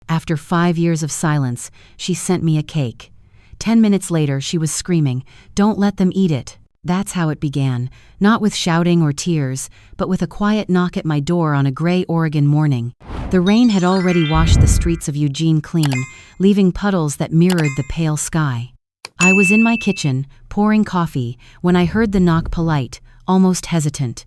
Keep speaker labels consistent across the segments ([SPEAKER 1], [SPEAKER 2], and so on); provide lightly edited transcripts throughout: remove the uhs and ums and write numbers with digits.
[SPEAKER 1] After 5 years of silence, she sent me a cake. 10 minutes later, she was screaming, "Don't let them eat it." That's how it began, not with shouting or tears, but with a quiet knock at my door on a gray Oregon morning. The rain had already washed the streets of Eugene clean, leaving puddles that mirrored the pale sky. I was in my kitchen, pouring coffee, when I heard the knock, polite, almost hesitant.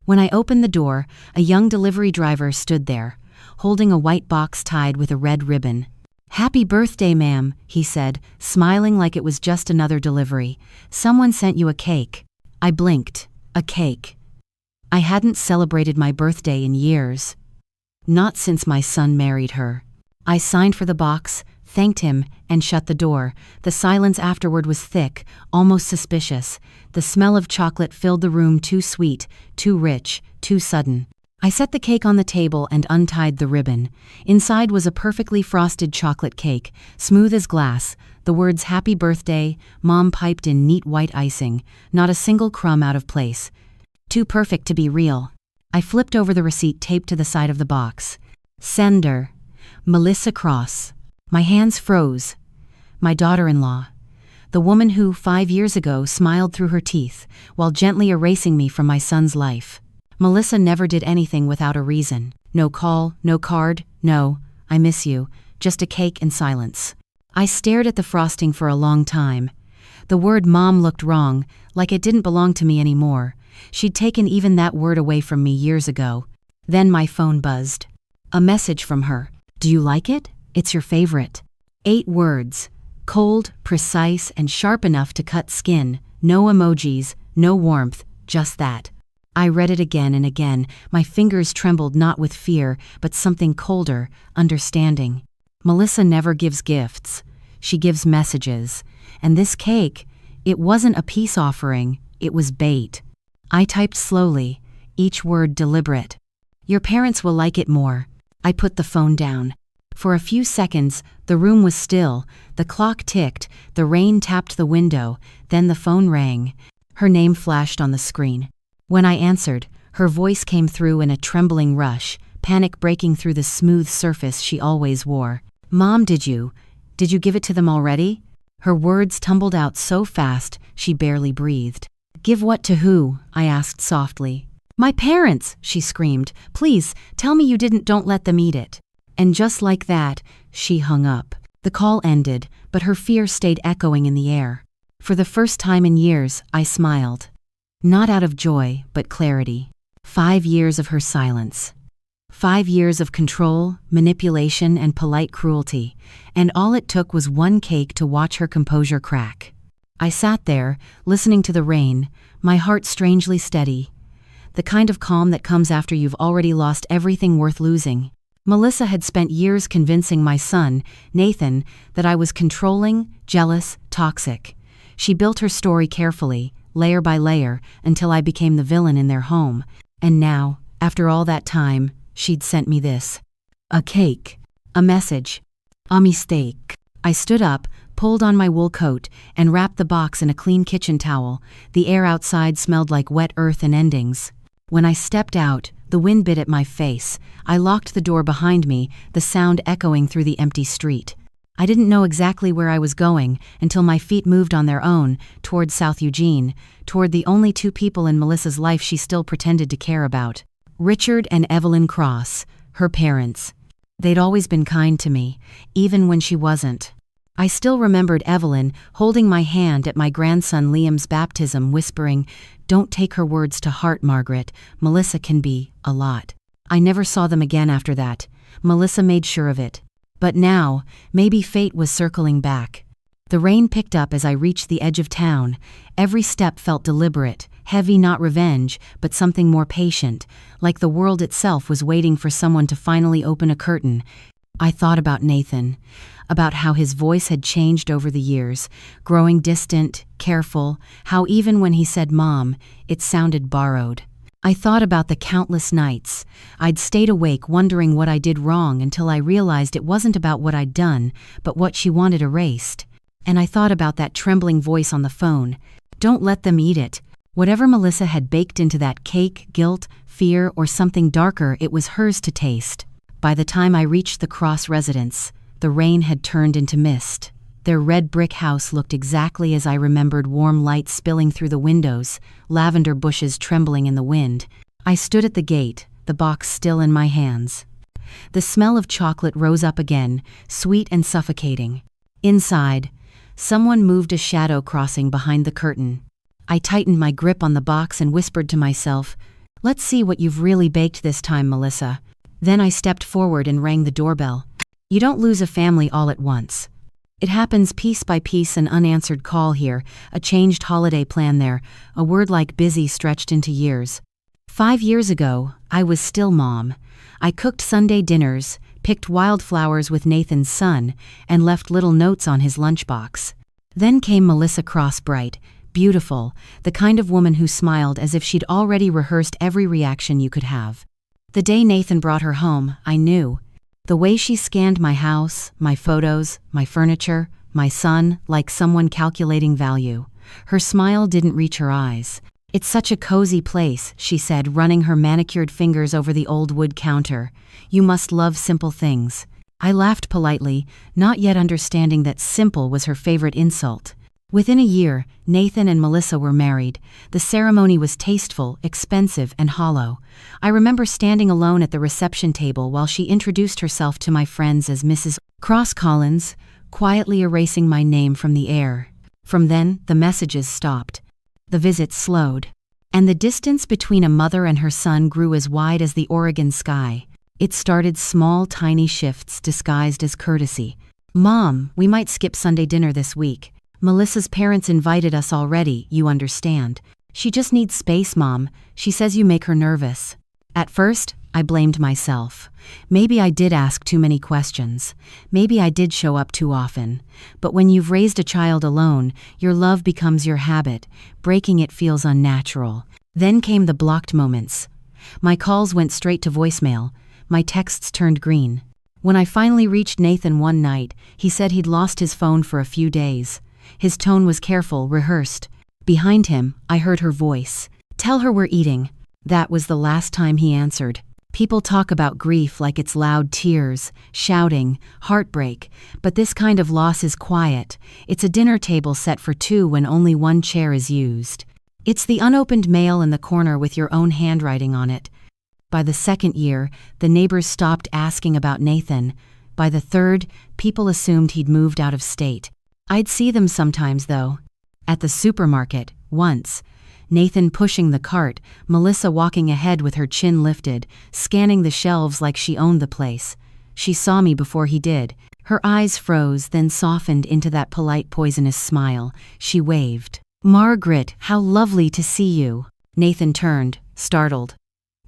[SPEAKER 1] When I opened the door, a young delivery driver stood there, holding a white box tied with a red ribbon. "Happy birthday, ma'am," he said, smiling like it was just another delivery. "Someone sent you a cake." I blinked. A cake. I hadn't celebrated my birthday in years. Not since my son married her. I signed for the box, thanked him, and shut the door. The silence afterward was thick, almost suspicious. The smell of chocolate filled the room, too sweet, too rich, too sudden. I set the cake on the table and untied the ribbon. Inside was a perfectly frosted chocolate cake, smooth as glass. The words "Happy Birthday," Mom piped in neat white icing, not a single crumb out of place. Too perfect to be real. I flipped over the receipt taped to the side of the box. Sender: Melissa Cross. My hands froze. My daughter-in-law. The woman who, 5 years ago, smiled through her teeth, while gently erasing me from my son's life. Melissa never did anything without a reason. No call, no card, no, "I miss you," just a cake and silence. I stared at the frosting for a long time. The word "mom" looked wrong, like it didn't belong to me anymore. She'd taken even that word away from me years ago. Then my phone buzzed. A message from her. "Do you like it? It's your favorite." 8 words. Cold, precise, and sharp enough to cut skin. No emojis, no warmth, just that. I read it again and again. My fingers trembled, not with fear, but something colder, understanding. Melissa never gives gifts. She gives messages. And this cake, it wasn't a peace offering, it was bait. I typed slowly, each word deliberate. "Your parents will like it more." I put the phone down. For a few seconds, the room was still. The clock ticked, the rain tapped the window, then the phone rang. Her name flashed on the screen. When I answered, her voice came through in a trembling rush, panic breaking through the smooth surface she always wore. "Mom, did you give it to them already?" Her words tumbled out so fast, she barely breathed. "Give what to who?" I asked softly. "My parents," she screamed. "Please, tell me you don't let them eat it." And just like that, she hung up. The call ended, but her fear stayed echoing in the air. For the first time in years, I smiled. Not out of joy, but clarity. 5 years of her silence. 5 years of control, manipulation, and polite cruelty, and all it took was one cake to watch her composure crack. I sat there, listening to the rain, my heart strangely steady. The kind of calm that comes after you've already lost everything worth losing. Melissa had spent years convincing my son, Nathan, that I was controlling, jealous, toxic. She built her story carefully, layer by layer, until I became the villain in their home. And now, after all that time, she'd sent me this. A cake. A message. A mistake. I stood up, pulled on my wool coat, and wrapped the box in a clean kitchen towel. The air outside smelled like wet earth and endings. When I stepped out, the wind bit at my face. I locked the door behind me, the sound echoing through the empty street. I didn't know exactly where I was going until my feet moved on their own, toward South Eugene, toward the only 2 people in Melissa's life she still pretended to care about. Richard and Evelyn Cross, her parents. They'd always been kind to me, even when she wasn't. I still remembered Evelyn holding my hand at my grandson Liam's baptism, whispering, "Don't take her words to heart, Margaret. Melissa can be a lot." I never saw them again after that. Melissa made sure of it. But now, maybe fate was circling back. The rain picked up as I reached the edge of town. Every step felt deliberate, heavy, not revenge, but something more patient, like the world itself was waiting for someone to finally open a curtain. I thought about Nathan, about how his voice had changed over the years, growing distant, careful, how even when he said "Mom," it sounded borrowed. I thought about the countless nights I'd stayed awake wondering what I did wrong until I realized it wasn't about what I'd done, but what she wanted erased. And I thought about that trembling voice on the phone. Don't let them eat it. Whatever Melissa had baked into that cake, guilt, fear, or something darker, it was hers to taste. By the time I reached the Cross residence, the rain had turned into mist. Their red brick house looked exactly as I remembered, warm light spilling through the windows, lavender bushes trembling in the wind. I stood at the gate, the box still in my hands. The smell of chocolate rose up again, sweet and suffocating. Inside, someone moved, a shadow crossing behind the curtain. I tightened my grip on the box and whispered to myself, "Let's see what you've really baked this time, Melissa." Then I stepped forward and rang the doorbell. You don't lose a family all at once. It happens piece by piece. An unanswered call here, a changed holiday plan there, a word like busy stretched into years. 5 years ago, I was still mom. I cooked Sunday dinners, picked wildflowers with Nathan's son, and left little notes on his lunchbox. Then came Melissa Cross, bright, beautiful, the kind of woman who smiled as if she'd already rehearsed every reaction you could have. The day Nathan brought her home, I knew. The way she scanned my house, my photos, my furniture, my son, like someone calculating value. Her smile didn't reach her eyes. "It's such a cozy place," she said, running her manicured fingers over the old wood counter. "You must love simple things." I laughed politely, not yet understanding that simple was her favorite insult. Within a year, Nathan and Melissa were married. The ceremony was tasteful, expensive, and hollow. I remember standing alone at the reception table while she introduced herself to my friends as Mrs. Cross Collins, quietly erasing my name from the air. From then, the messages stopped. The visits slowed. And the distance between a mother and her son grew as wide as the Oregon sky. It started small, tiny shifts disguised as courtesy. "Mom, we might skip Sunday dinner this week. Melissa's parents invited us already, you understand. She just needs space, Mom. She says you make her nervous." At first, I blamed myself. Maybe I did ask too many questions. Maybe I did show up too often. But when you've raised a child alone, your love becomes your habit. Breaking it feels unnatural. Then came the blocked moments. My calls went straight to voicemail. My texts turned green. When I finally reached Nathan one night, he said he'd lost his phone for a few days. His tone was careful, rehearsed. Behind him, I heard her voice. "Tell her we're eating." That was the last time he answered. People talk about grief like it's loud tears, shouting, heartbreak, but this kind of loss is quiet. It's a dinner table set for two when only one chair is used. It's the unopened mail in the corner with your own handwriting on it. By the second year, the neighbors stopped asking about Nathan. By the third, people assumed he'd moved out of state. I'd see them sometimes, though. At the supermarket, once. Nathan pushing the cart, Melissa walking ahead with her chin lifted, scanning the shelves like she owned the place. She saw me before he did. Her eyes froze, then softened into that polite, poisonous smile. She waved. "Margaret, how lovely to see you." Nathan turned, startled.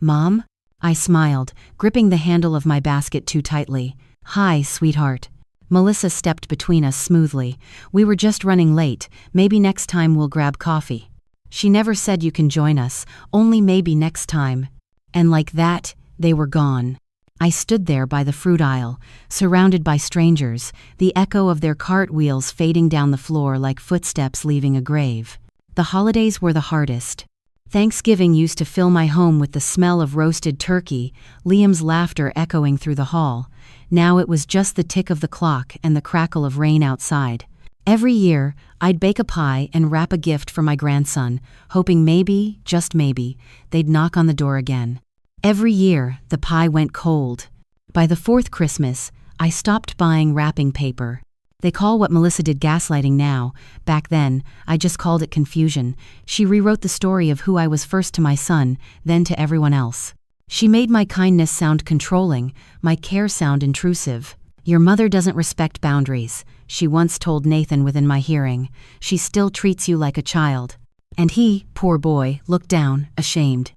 [SPEAKER 1] "Mom?" I smiled, gripping the handle of my basket too tightly. "Hi, sweetheart." Melissa stepped between us smoothly. "We were just running late. Maybe next time we'll grab coffee." She never said you can join us, only maybe next time. And like that, they were gone. I stood there by the fruit aisle, surrounded by strangers, the echo of their cartwheels fading down the floor like footsteps leaving a grave. The holidays were the hardest. Thanksgiving used to fill my home with the smell of roasted turkey, Liam's laughter echoing through the hall. Now it was just the tick of the clock and the crackle of rain outside. Every year, I'd bake a pie and wrap a gift for my grandson, hoping maybe, just maybe, they'd knock on the door again. Every year, the pie went cold. By the fourth Christmas, I stopped buying wrapping paper. They call what Melissa did gaslighting now. Back then, I just called it confusion. She rewrote the story of who I was first to my son, then to everyone else. She made my kindness sound controlling, my care sound intrusive. "Your mother doesn't respect boundaries," she once told Nathan within my hearing. "She still treats you like a child." And he, poor boy, looked down, ashamed.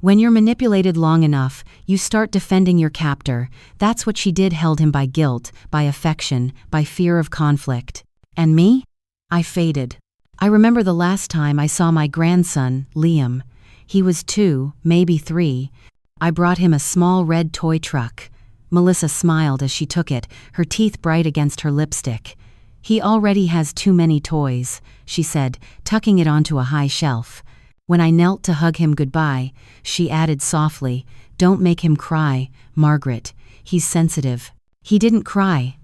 [SPEAKER 1] When you're manipulated long enough, you start defending your captor. That's what she did, held him by guilt, by affection, by fear of conflict. And me? I faded. I remember the last time I saw my grandson, Liam. He was 2, maybe 3. I brought him a small red toy truck. Melissa smiled as she took it, her teeth bright against her lipstick. "He already has too many toys," she said, tucking it onto a high shelf. When I knelt to hug him goodbye, she added softly, "Don't make him cry, Margaret. He's sensitive. He didn't cry.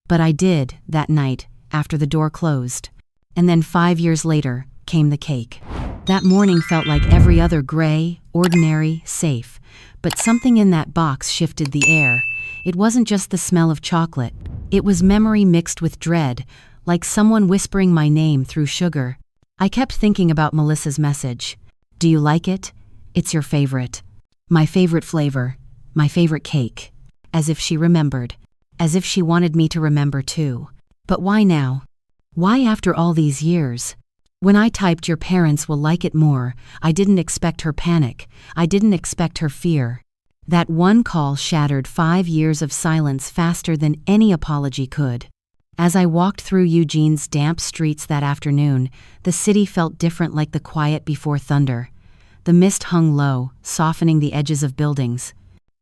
[SPEAKER 1] But I did, that night, after the door closed. And then 5 years later, came the cake. That morning felt like every other gray, ordinary, safe. But something in that box shifted the air. It wasn't just the smell of chocolate. It was memory mixed with dread, like someone whispering my name through sugar. I kept thinking about Melissa's message. Do you like it? It's your favorite. My favorite flavor. My favorite cake. As if she remembered. As if she wanted me to remember too. But why now? Why after all these years? When I typed your parents will like it more, I didn't expect her panic. I didn't expect her fear. That one call shattered 5 years of silence faster than any apology could. As I walked through Eugene's damp streets that afternoon, the city felt different, like the quiet before thunder. The mist hung low, softening the edges of buildings.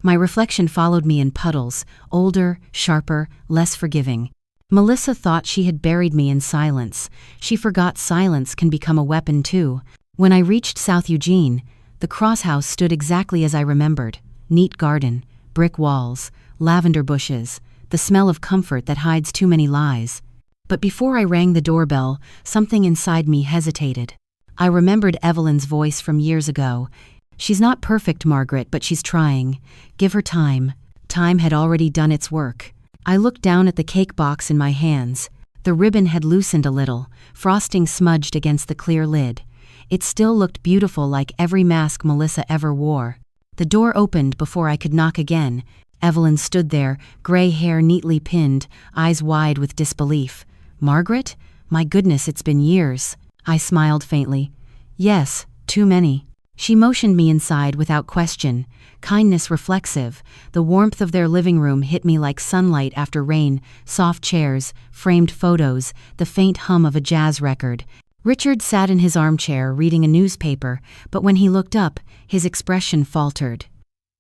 [SPEAKER 1] My reflection followed me in puddles, older, sharper, less forgiving. Melissa thought she had buried me in silence. She forgot silence can become a weapon too. When I reached South Eugene, the crosshouse stood exactly as I remembered. Neat garden, brick walls, lavender bushes, the smell of comfort that hides too many lies. But before I rang the doorbell, something inside me hesitated. I remembered Evelyn's voice from years ago. She's not perfect, Margaret, but she's trying. Give her time. Time had already done its work. I looked down at the cake box in my hands. The ribbon had loosened a little, frosting smudged against the clear lid. It still looked beautiful, like every mask Melissa ever wore. The door opened before I could knock again. Evelyn stood there, gray hair neatly pinned, eyes wide with disbelief. Margaret? My goodness, it's been years. I smiled faintly. Yes, too many. She motioned me inside without question, kindness reflexive. The warmth of their living room hit me like sunlight after rain, soft chairs, framed photos, the faint hum of a jazz record. Richard sat in his armchair reading a newspaper, but when he looked up, his expression faltered.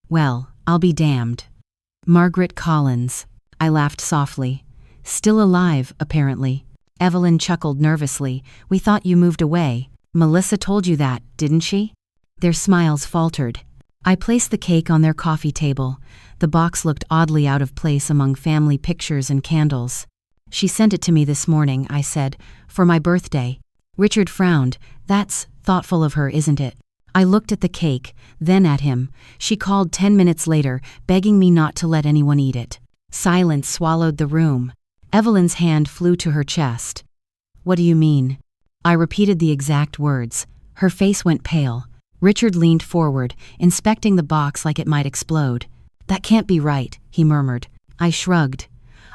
[SPEAKER 1] Well, I'll be damned. Margaret Collins. I laughed softly. Still alive, apparently. Evelyn chuckled nervously. We thought you moved away. Melissa told you that, didn't she? Their smiles faltered. I placed the cake on their coffee table. The box looked oddly out of place among family pictures and candles. She sent it to me this morning, I said, for my birthday. Richard frowned. That's thoughtful of her, isn't it? I looked at the cake, then at him. She called 10 minutes later, begging me not to let anyone eat it. Silence swallowed the room. Evelyn's hand flew to her chest. What do you mean? I repeated the exact words. Her face went pale. Richard leaned forward, inspecting the box like it might explode. That can't be right, he murmured. I shrugged.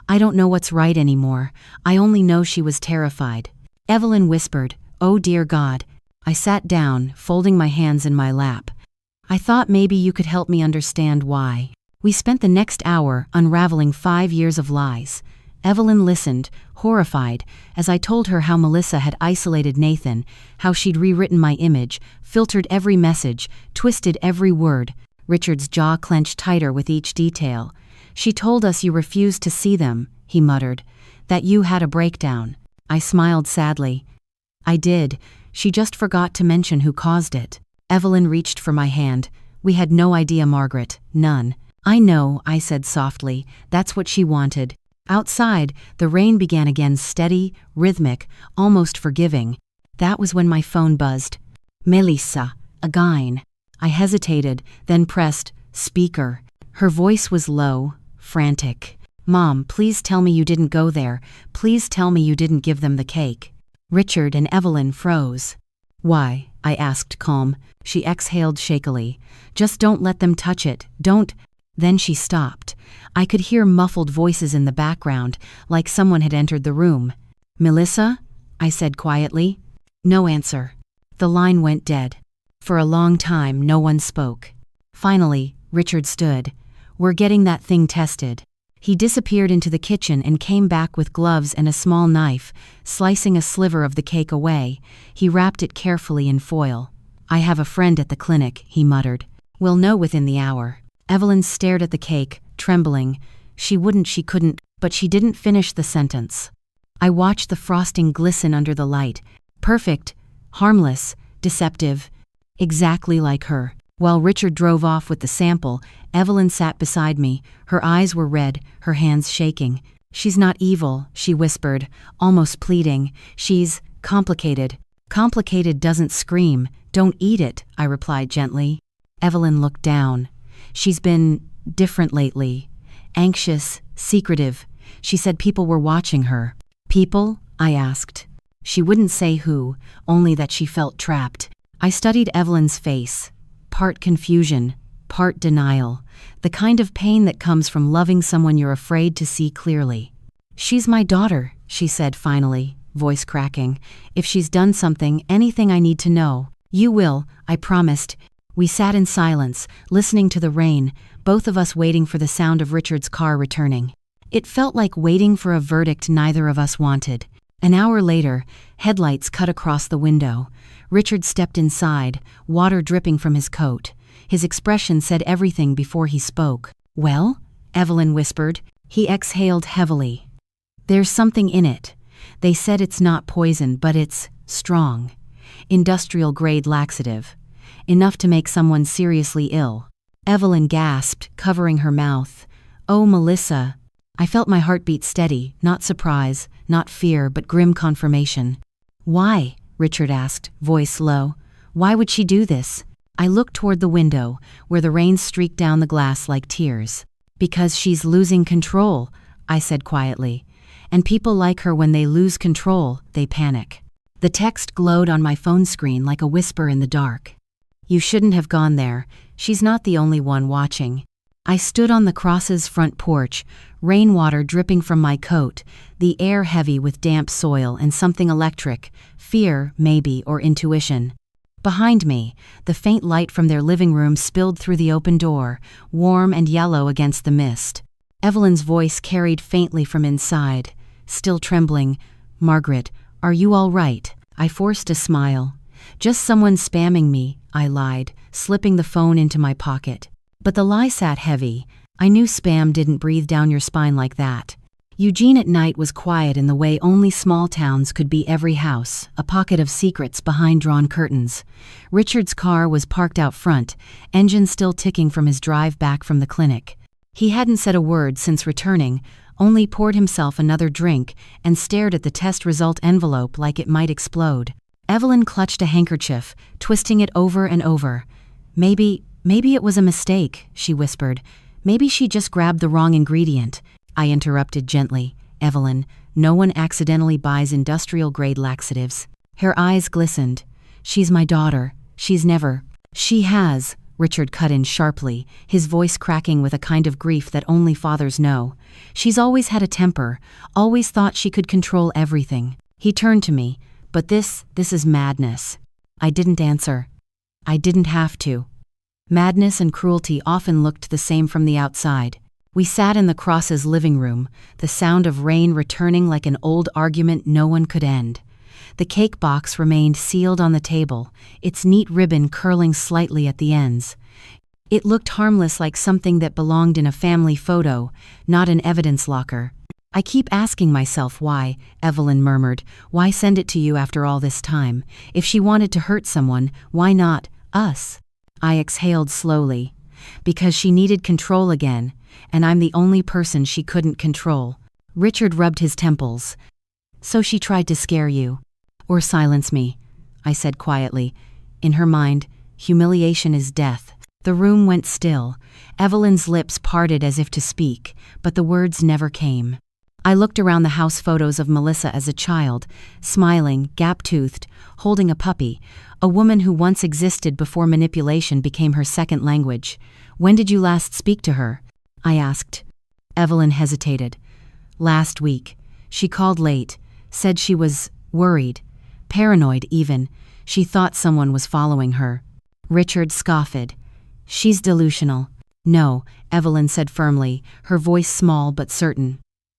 [SPEAKER 1] I don't know what's right anymore. I only know she was terrified. Evelyn whispered, Oh dear God. I sat down, folding my hands in my lap. I thought maybe you could help me understand why. We spent the next hour unraveling 5 years of lies. Evelyn listened, horrified, as I told her how Melissa had isolated Nathan, how she'd rewritten my image, filtered every message, twisted every word. Richard's jaw clenched tighter with each detail. She told us you refused to see them, he muttered, that you had a breakdown. I smiled sadly. I did. She just forgot to mention who caused it. Evelyn reached for my hand. We had no idea, Margaret. None. I know, I said softly. That's what she wanted. Outside, the rain began again, steady, rhythmic, almost forgiving. That was when my phone buzzed. Melissa, again. I hesitated, then pressed speaker. Her voice was low, frantic. Mom, please tell me you didn't go there. Please tell me you didn't give them the cake. Richard and Evelyn froze. Why? I asked, calm. She exhaled shakily. Just don't let them touch it. Don't. Then she stopped. I could hear muffled voices in the background, like someone had entered the room. Melissa? I said quietly. No answer. The line went dead. For a long time, no one spoke. Finally, Richard stood. We're getting that thing tested. He disappeared into the kitchen and came back with gloves and a small knife, slicing a sliver of the cake away. He wrapped it carefully in foil. I have a friend at the clinic, he muttered. We'll know within the hour. Evelyn stared at the cake, trembling. She couldn't, but she didn't finish the sentence. I watched the frosting glisten under the light. Perfect, harmless, deceptive. Exactly like her. While Richard drove off with the sample, Evelyn sat beside me. Her eyes were red, her hands shaking. "She's not evil," she whispered, almost pleading. "She's complicated." "Complicated doesn't scream. Don't eat it," I replied gently. Evelyn looked down. "She's been different lately. Anxious, secretive." She said people were watching her. "People?" I asked. She wouldn't say who, only that she felt trapped. I studied Evelyn's face. Part confusion, part denial. The kind of pain that comes from loving someone you're afraid to see clearly. "She's my daughter," she said finally, voice cracking. "If she's done something, anything I need to know, you will," I promised. We sat in silence, listening to the rain, both of us waiting for the sound of Richard's car returning. It felt like waiting for a verdict neither of us wanted. An hour later, headlights cut across the window. Richard stepped inside, water dripping from his coat. His expression said everything before he spoke. "Well?" Evelyn whispered. He exhaled heavily. "There's something in it. They said it's not poison, but it's strong. Industrial-grade laxative. Enough to make someone seriously ill." Evelyn gasped, covering her mouth. "Oh, Melissa." I felt my heartbeat steady, not surprise, not fear, but grim confirmation. "Why?" Richard asked, voice low. "Why would she do this?" I looked toward the window, where the rain streaked down the glass like tears. "Because she's losing control," I said quietly. "And people like her, when they lose control, they panic." The text glowed on my phone screen like a whisper in the dark. "You shouldn't have gone there. She's not the only one watching." I stood on the Cross's front porch, rainwater dripping from my coat, the air heavy with damp soil and something electric, fear, maybe, or intuition. Behind me, the faint light from their living room spilled through the open door, warm and yellow against the mist. Evelyn's voice carried faintly from inside, still trembling. "Margaret, are you all right?" I forced a smile. "Just someone spamming me," I lied, slipping the phone into my pocket. But the lie sat heavy. I knew spam didn't breathe down your spine like that. Eugene at night was quiet in the way only small towns could be. Every house, a pocket of secrets behind drawn curtains. Richard's car was parked out front, engine still ticking from his drive back from the clinic. He hadn't said a word since returning, only poured himself another drink and stared at the test result envelope like it might explode. Evelyn clutched a handkerchief, twisting it over and over. Maybe it was a mistake," she whispered. "Maybe she just grabbed the wrong ingredient." I interrupted gently. "Evelyn, no one accidentally buys industrial-grade laxatives." Her eyes glistened. "She's my daughter. She's never—" "She has," Richard cut in sharply, his voice cracking with a kind of grief that only fathers know. "She's always had a temper, always thought she could control everything." He turned to me. "But this is madness." I didn't answer. I didn't have to. Madness and cruelty often looked the same from the outside. We sat in the Cross's living room, the sound of rain returning like an old argument no one could end. The cake box remained sealed on the table, its neat ribbon curling slightly at the ends. It looked harmless, like something that belonged in a family photo, not an evidence locker. "I keep asking myself why," Evelyn murmured. "Why send it to you after all this time? If she wanted to hurt someone, why not us?" I exhaled slowly. "Because she needed control again, and I'm the only person she couldn't control." Richard rubbed his temples. "So she tried to scare you. Or silence me," I said quietly. In her mind, humiliation is death. The room went still. Evelyn's lips parted as if to speak, but the words never came. I looked around the house, photos of Melissa as a child, smiling, gap-toothed, holding a puppy, a woman who once existed before manipulation became her second language. "When did you last speak to her?" I asked. Evelyn hesitated. "Last week. She called late, said she was worried, paranoid even. She thought someone was following her." Richard scoffed. "She's delusional." "No," Evelyn said firmly, her voice small but certain.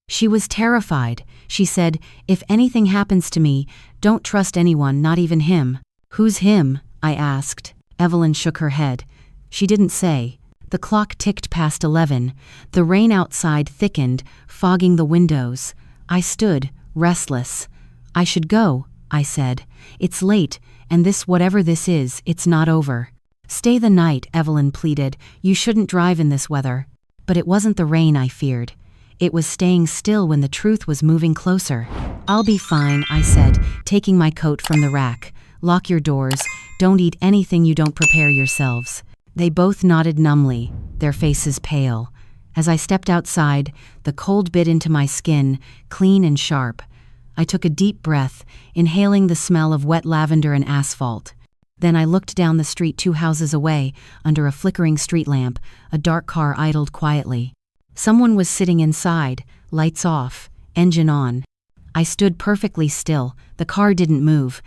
[SPEAKER 1] "She was terrified. She said, 'If anything happens to me, don't trust anyone, not even him.'" "Who's him?" I asked. Evelyn shook her head. She didn't say. The clock ticked past 11. The rain outside thickened, fogging the windows. I stood, restless. "I should go," I said. "It's late, and this, whatever this is, it's not over." Stay the night, Evelyn pleaded. You shouldn't drive in this weather. But it wasn't the rain I feared. It was staying still when the truth was moving closer. I'll be fine, I said, taking my coat from the rack. Lock your doors. Don't eat anything you don't prepare yourselves. They both nodded numbly, their faces pale. As I stepped outside, the cold bit into my skin, clean and sharp. I took a deep breath, inhaling the smell of wet lavender and asphalt. Then I looked down the street 2 houses away, under a flickering street lamp. A dark car idled quietly. Someone was sitting inside, lights off, engine on. I stood perfectly still. The car didn't move.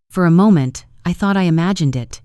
[SPEAKER 1] For a moment, I thought I imagined it.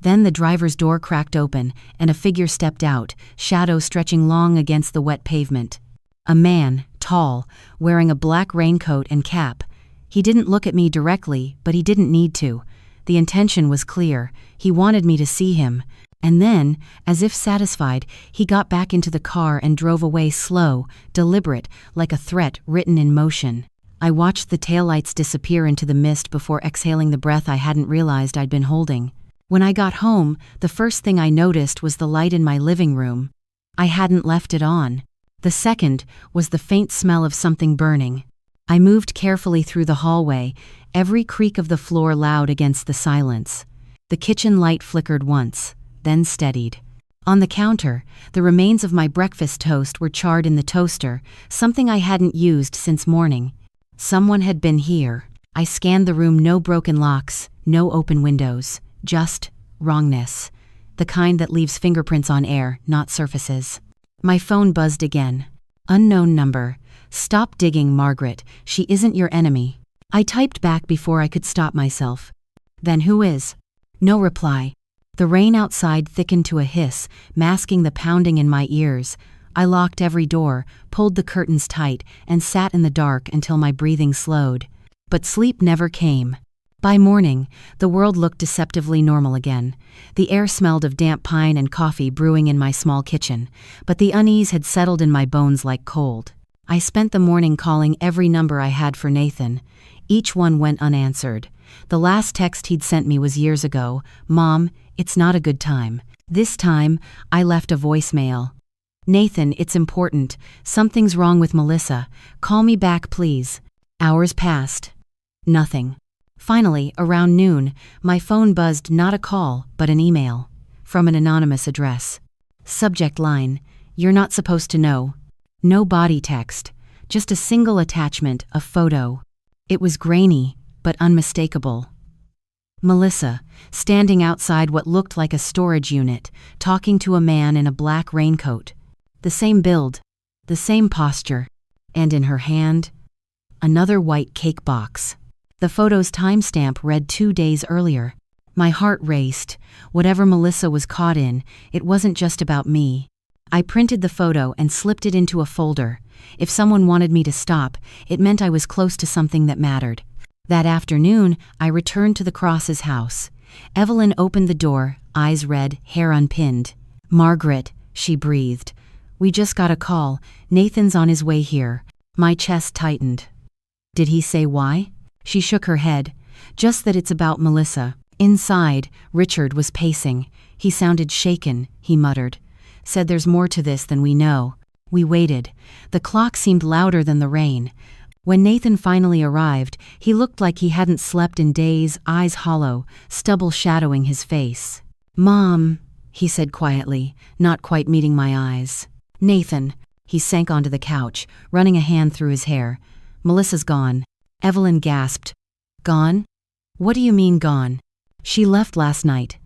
[SPEAKER 1] Then the driver's door cracked open, and a figure stepped out, shadow stretching long against the wet pavement. A man, tall, wearing a black raincoat and cap. He didn't look at me directly, but he didn't need to. The intention was clear. He wanted me to see him. And then, as if satisfied, he got back into the car and drove away slow, deliberate, like a threat written in motion. I watched the taillights disappear into the mist before exhaling the breath I hadn't realized I'd been holding. When I got home, the first thing I noticed was the light in my living room. I hadn't left it on. The second was the faint smell of something burning. I moved carefully through the hallway, every creak of the floor loud against the silence. The kitchen light flickered once, then steadied. On the counter, the remains of my breakfast toast were charred in the toaster, something I hadn't used since morning. Someone had been here. I scanned the room. No broken locks, no open windows. Just wrongness. The kind that leaves fingerprints on air, not surfaces. My phone buzzed again. Unknown number. Stop digging, Margaret. She isn't your enemy. I typed back before I could stop myself. Then who is? No reply. The rain outside thickened to a hiss, masking the pounding in my ears. I locked every door, pulled the curtains tight, and sat in the dark until my breathing slowed. But sleep never came. By morning, the world looked deceptively normal again. The air smelled of damp pine and coffee brewing in my small kitchen, but the unease had settled in my bones like cold. I spent the morning calling every number I had for Nathan. Each one went unanswered. The last text he'd sent me was years ago. Mom, it's not a good time. This time, I left a voicemail. Nathan, it's important. Something's wrong with Melissa. Call me back, please. Hours passed. Nothing. Finally, around noon, my phone buzzed, not a call, but an email. From an anonymous address. Subject line, you're not supposed to know. No body text, just a single attachment, a photo. It was grainy, but unmistakable. Melissa, standing outside what looked like a storage unit, talking to a man in a black raincoat. The same build, the same posture, and in her hand, another white cake box. The photo's timestamp read 2 days earlier. My heart raced. Whatever Melissa was caught in, it wasn't just about me. I printed the photo and slipped it into a folder. If someone wanted me to stop, it meant I was close to something that mattered. That afternoon, I returned to the Cross's house. Evelyn opened the door, eyes red, hair unpinned. Margaret, she breathed. We just got a call. Nathan's on his way here. My chest tightened. Did he say why? She shook her head. Just that it's about Melissa. Inside, Richard was pacing. He sounded shaken, he muttered. Said there's more to this than we know. We waited. The clock seemed louder than the rain. When Nathan finally arrived, he looked like he hadn't slept in days, eyes hollow, stubble shadowing his face. Mom, he said quietly, not quite meeting my eyes. Nathan, he sank onto the couch, running a hand through his hair. Melissa's gone. Evelyn gasped. Gone? What do you mean gone? She left last night.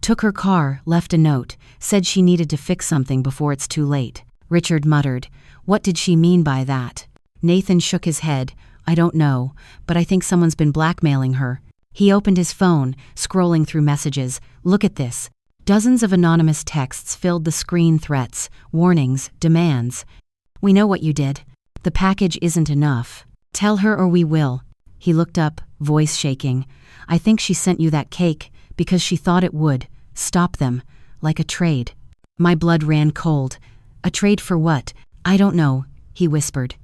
[SPEAKER 1] Took her car, left a note, said she needed to fix something before it's too late. Richard muttered. What did she mean by that? Nathan shook his head. I don't know, but I think someone's been blackmailing her. He opened his phone, scrolling through messages. Look at this. Dozens of anonymous texts filled the screen. Threats, warnings, demands. We know what you did. The package isn't enough. Tell her or we will. He looked up, voice shaking. I think she sent you that cake because she thought it would stop them, like a trade. My blood ran cold. A trade for what? I don't know, he whispered.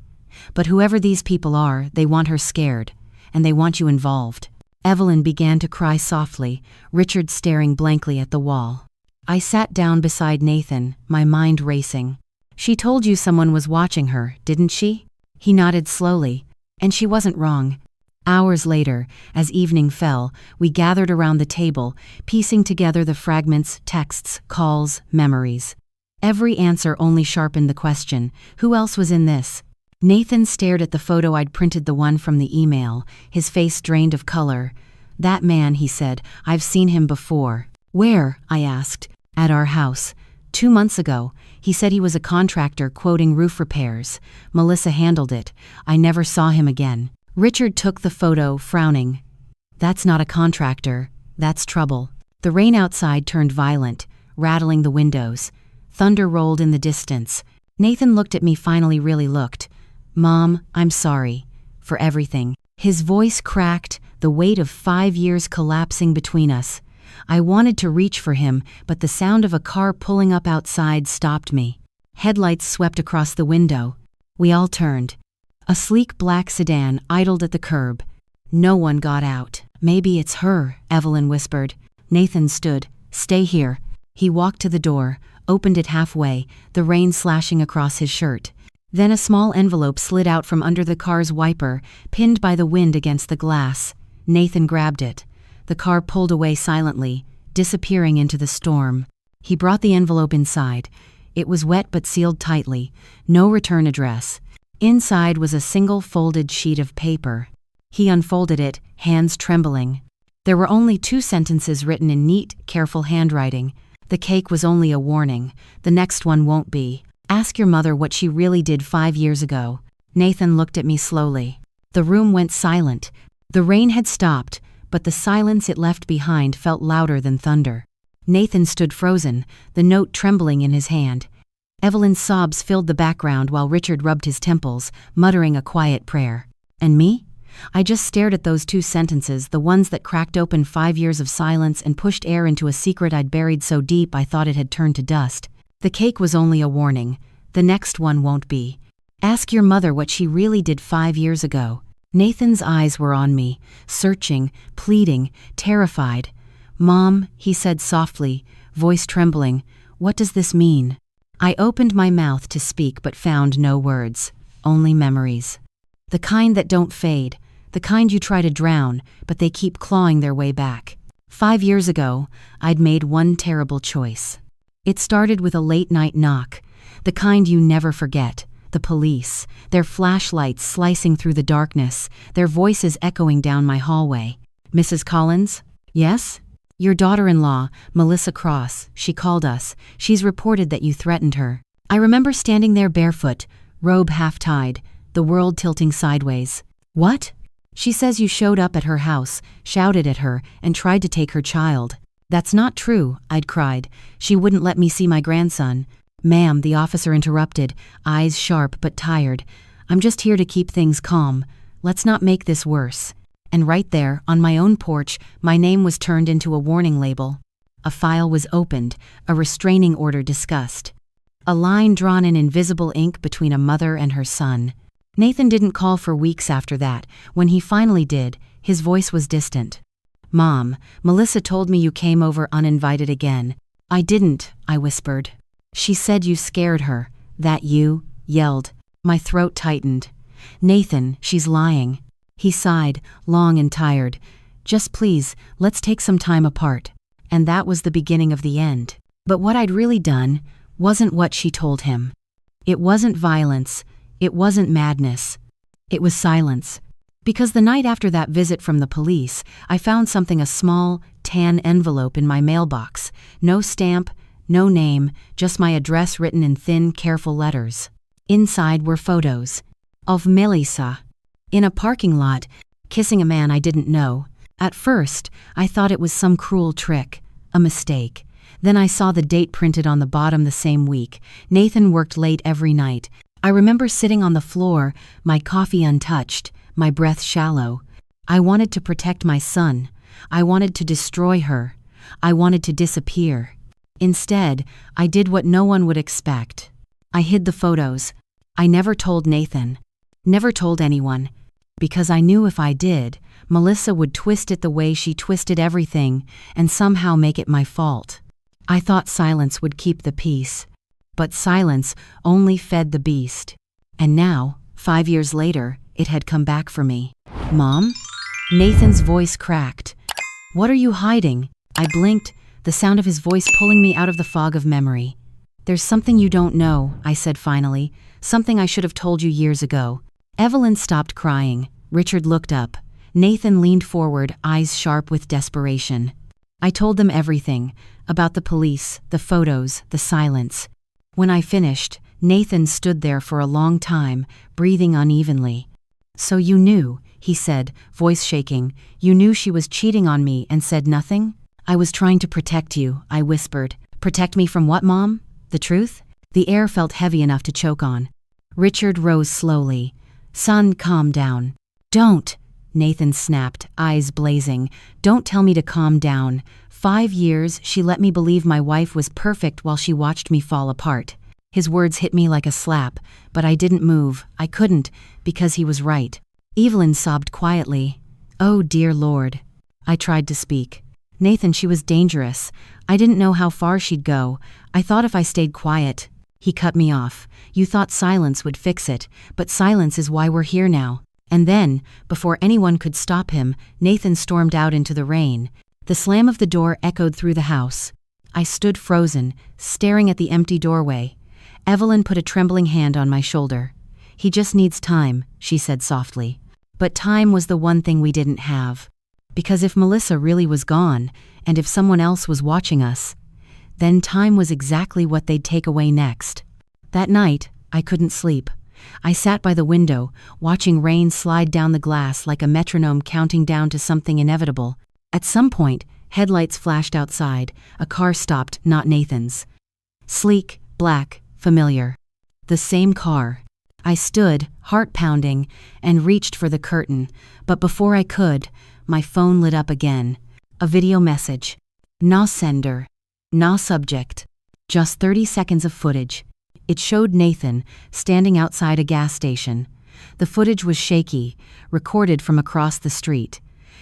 [SPEAKER 1] But whoever these people are, they want her scared, and they want you involved. Evelyn began to cry softly, Richard staring blankly at the wall. I sat down beside Nathan, my mind racing. She told you someone was watching her, didn't she? He nodded slowly. And she wasn't wrong. Hours later, as evening fell, we gathered around the table, piecing together the fragments, texts, calls, memories. Every answer only sharpened the question, who else was in this? Nathan stared at the photo I'd printed, the one from the email, his face drained of color. That man, he said, I've seen him before. Where? I asked. At our house. 2 months ago. He said he was a contractor quoting roof repairs. Melissa handled it. I never saw him again. Richard took the photo, frowning. That's not a contractor. That's trouble. The rain outside turned violent, rattling the windows. Thunder rolled in the distance. Nathan looked at me, finally really looked. Mom, I'm sorry. For everything. His voice cracked, the weight of 5 years collapsing between us. I wanted to reach for him, but the sound of a car pulling up outside stopped me. Headlights swept across the window. We all turned. A sleek black sedan idled at the curb. No one got out. Maybe it's her, Evelyn whispered. Nathan stood. Stay here. He walked to the door, opened it halfway, the rain slashing across his shirt. Then a small envelope slid out from under the car's wiper, pinned by the wind against the glass. Nathan grabbed it. The car pulled away silently, disappearing into the storm. He brought the envelope inside. It was wet but sealed tightly. No return address. Inside was a single folded sheet of paper. He unfolded it, hands trembling. There were only 2 sentences written in neat, careful handwriting. The cake was only a warning. The next one won't be. Ask your mother what she really did 5 years ago. Nathan looked at me slowly. The room went silent. The rain had stopped, but the silence it left behind felt louder than thunder. Nathan stood frozen, the note trembling in his hand. Evelyn's sobs filled the background while Richard rubbed his temples, muttering a quiet prayer. And me? I just stared at those 2 sentences, the ones that cracked open 5 years of silence and pushed air into a secret I'd buried so deep I thought it had turned to dust. The cake was only a warning. The next one won't be. Ask your mother what she really did 5 years ago. Nathan's eyes were on me, searching, pleading, terrified. Mom, he said softly, voice trembling, what does this mean? I opened my mouth to speak but found no words, only memories. The kind that don't fade, the kind you try to drown, but they keep clawing their way back. 5 years ago, I'd made one terrible choice. It started with a late-night knock, the kind you never forget. The police, their flashlights slicing through the darkness, their voices echoing down my hallway. Mrs. Collins? Yes? Your daughter-in-law, Melissa Cross, she called us. She's reported that you threatened her. I remember standing there barefoot, robe half-tied, the world tilting sideways. What? She says you showed up at her house, shouted at her, and tried to take her child. That's not true, I'd cried. She wouldn't let me see my grandson. Ma'am, the officer interrupted, eyes sharp but tired. I'm just here to keep things calm. Let's not make this worse. And right there, on my own porch, my name was turned into a warning label. A file was opened, a restraining order discussed. A line drawn in invisible ink between a mother and her son. Nathan didn't call for weeks after that. When he finally did, his voice was distant. Mom, Melissa told me you came over uninvited again. I didn't, I whispered. She said you scared her. That you? Yelled. My throat tightened. Nathan, she's lying. He sighed, long and tired. Just please, let's take some time apart. And that was the beginning of the end. But what I'd really done wasn't what she told him. It wasn't violence. It wasn't madness. It was silence. Because the night after that visit from the police, I found something, a small, tan envelope in my mailbox. No stamp, no name, just my address written in thin, careful letters. Inside were photos of Melissa in a parking lot, kissing a man I didn't know. At first, I thought it was some cruel trick, a mistake. Then I saw the date printed on the bottom, the same week. Nathan worked late every night. I remember sitting on the floor, my coffee untouched, my breath shallow. I wanted to protect my son. I wanted to destroy her. I wanted to disappear. Instead, I did what no one would expect. I hid the photos. I never told Nathan. Never told anyone. Because I knew if I did, Melissa would twist it the way she twisted everything and somehow make it my fault. I thought silence would keep the peace. But silence only fed the beast. And now, 5 years later, it had come back for me. "Mom?" Nathan's voice cracked. "What are you hiding?" I blinked, the sound of his voice pulling me out of the fog of memory. "There's something you don't know," I said finally. "Something I should have told you years ago." Evelyn stopped crying. Richard looked up. Nathan leaned forward, eyes sharp with desperation. I told them everything, about the police, the photos, the silence. When I finished, Nathan stood there for a long time, breathing unevenly. "So you knew," he said, voice shaking. "You knew she was cheating on me and said nothing?" "I was trying to protect you," I whispered. "Protect me from what, Mom? The truth?" The air felt heavy enough to choke on. Richard rose slowly. "Son, calm down." "Don't," Nathan snapped, eyes blazing. "Don't tell me to calm down. 5 years, she let me believe my wife was perfect while she watched me fall apart." His words hit me like a slap, but I didn't move. I couldn't, because he was right. Evelyn sobbed quietly. "Oh, dear Lord." I tried to speak. "Nathan, she was dangerous. I didn't know how far she'd go. I thought if I stayed quiet." He cut me off. "You thought silence would fix it, but silence is why we're here now." And then, before anyone could stop him, Nathan stormed out into the rain. The slam of the door echoed through the house. I stood frozen, staring at the empty doorway. Evelyn put a trembling hand on my shoulder. "He just needs time," she said softly. But time was the one thing we didn't have. Because if Melissa really was gone, and if someone else was watching us, then time was exactly what they'd take away next. That night, I couldn't sleep. I sat by the window, watching rain slide down the glass like a metronome counting down to something inevitable. At some point, headlights flashed outside. A car stopped, not Nathan's. Sleek, black, familiar. The same car. I stood, heart pounding, and reached for the curtain, but before I could, my phone lit up again. A video message. No sender. No subject. Just 30 seconds of footage. It showed Nathan standing outside a gas station. The footage was shaky, recorded from across the street.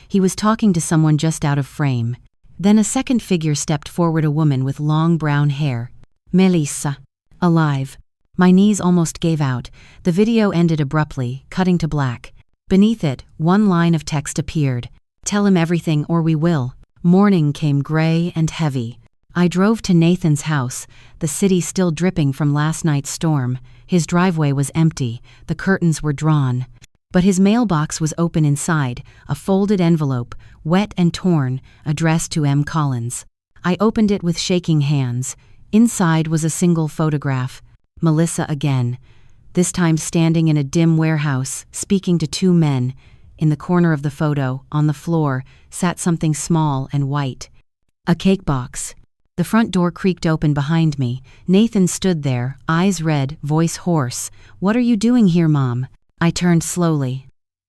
[SPEAKER 1] He was talking to someone just out of frame. Then a second figure stepped forward, a woman with long brown hair. Melissa. Alive. My knees almost gave out. The video ended abruptly, cutting to black. Beneath it, one line of text appeared. "Tell him everything or we will." Morning came gray and heavy. I drove to Nathan's house, the city still dripping from last night's storm. His driveway was empty, the curtains were drawn. But his mailbox was open inside, a folded envelope, wet and torn, addressed to M. Collins. I opened it with shaking hands. Inside was a single photograph. Melissa again, this time standing in a dim warehouse, speaking to 2 men. In the corner of the photo, on the floor, sat something small and white. A cake box. The front door creaked open behind me. Nathan stood there, eyes red, voice hoarse. "What are you doing here, Mom?" I turned slowly.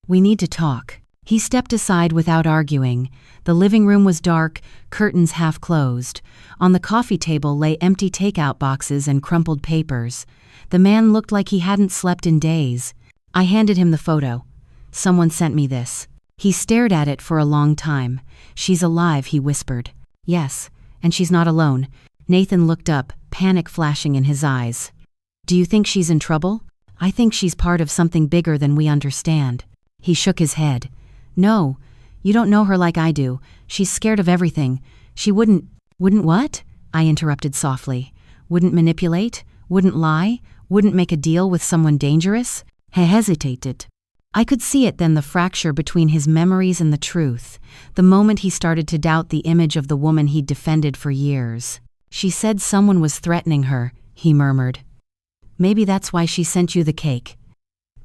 [SPEAKER 1] "We need to talk." He stepped aside without arguing. The living room was dark, curtains half closed. On the coffee table lay empty takeout boxes and crumpled papers. The man looked like he hadn't slept in days. I handed him the photo. "Someone sent me this." He stared at it for a long time. "She's alive," he whispered. "Yes. And she's not alone." Nathan looked up, panic flashing in his eyes. "Do you think she's in trouble?" "I think she's part of something bigger than we understand." He shook his head. "No, you don't know her like I do. She's scared of everything. She wouldn't what?" I interrupted softly. "Wouldn't manipulate? Wouldn't lie? Wouldn't make a deal with someone dangerous?" He hesitated. I could see it then, the fracture between his memories and the truth, the moment he started to doubt the image of the woman he'd defended for years. "She said someone was threatening her," he murmured. "Maybe that's why she sent you the cake.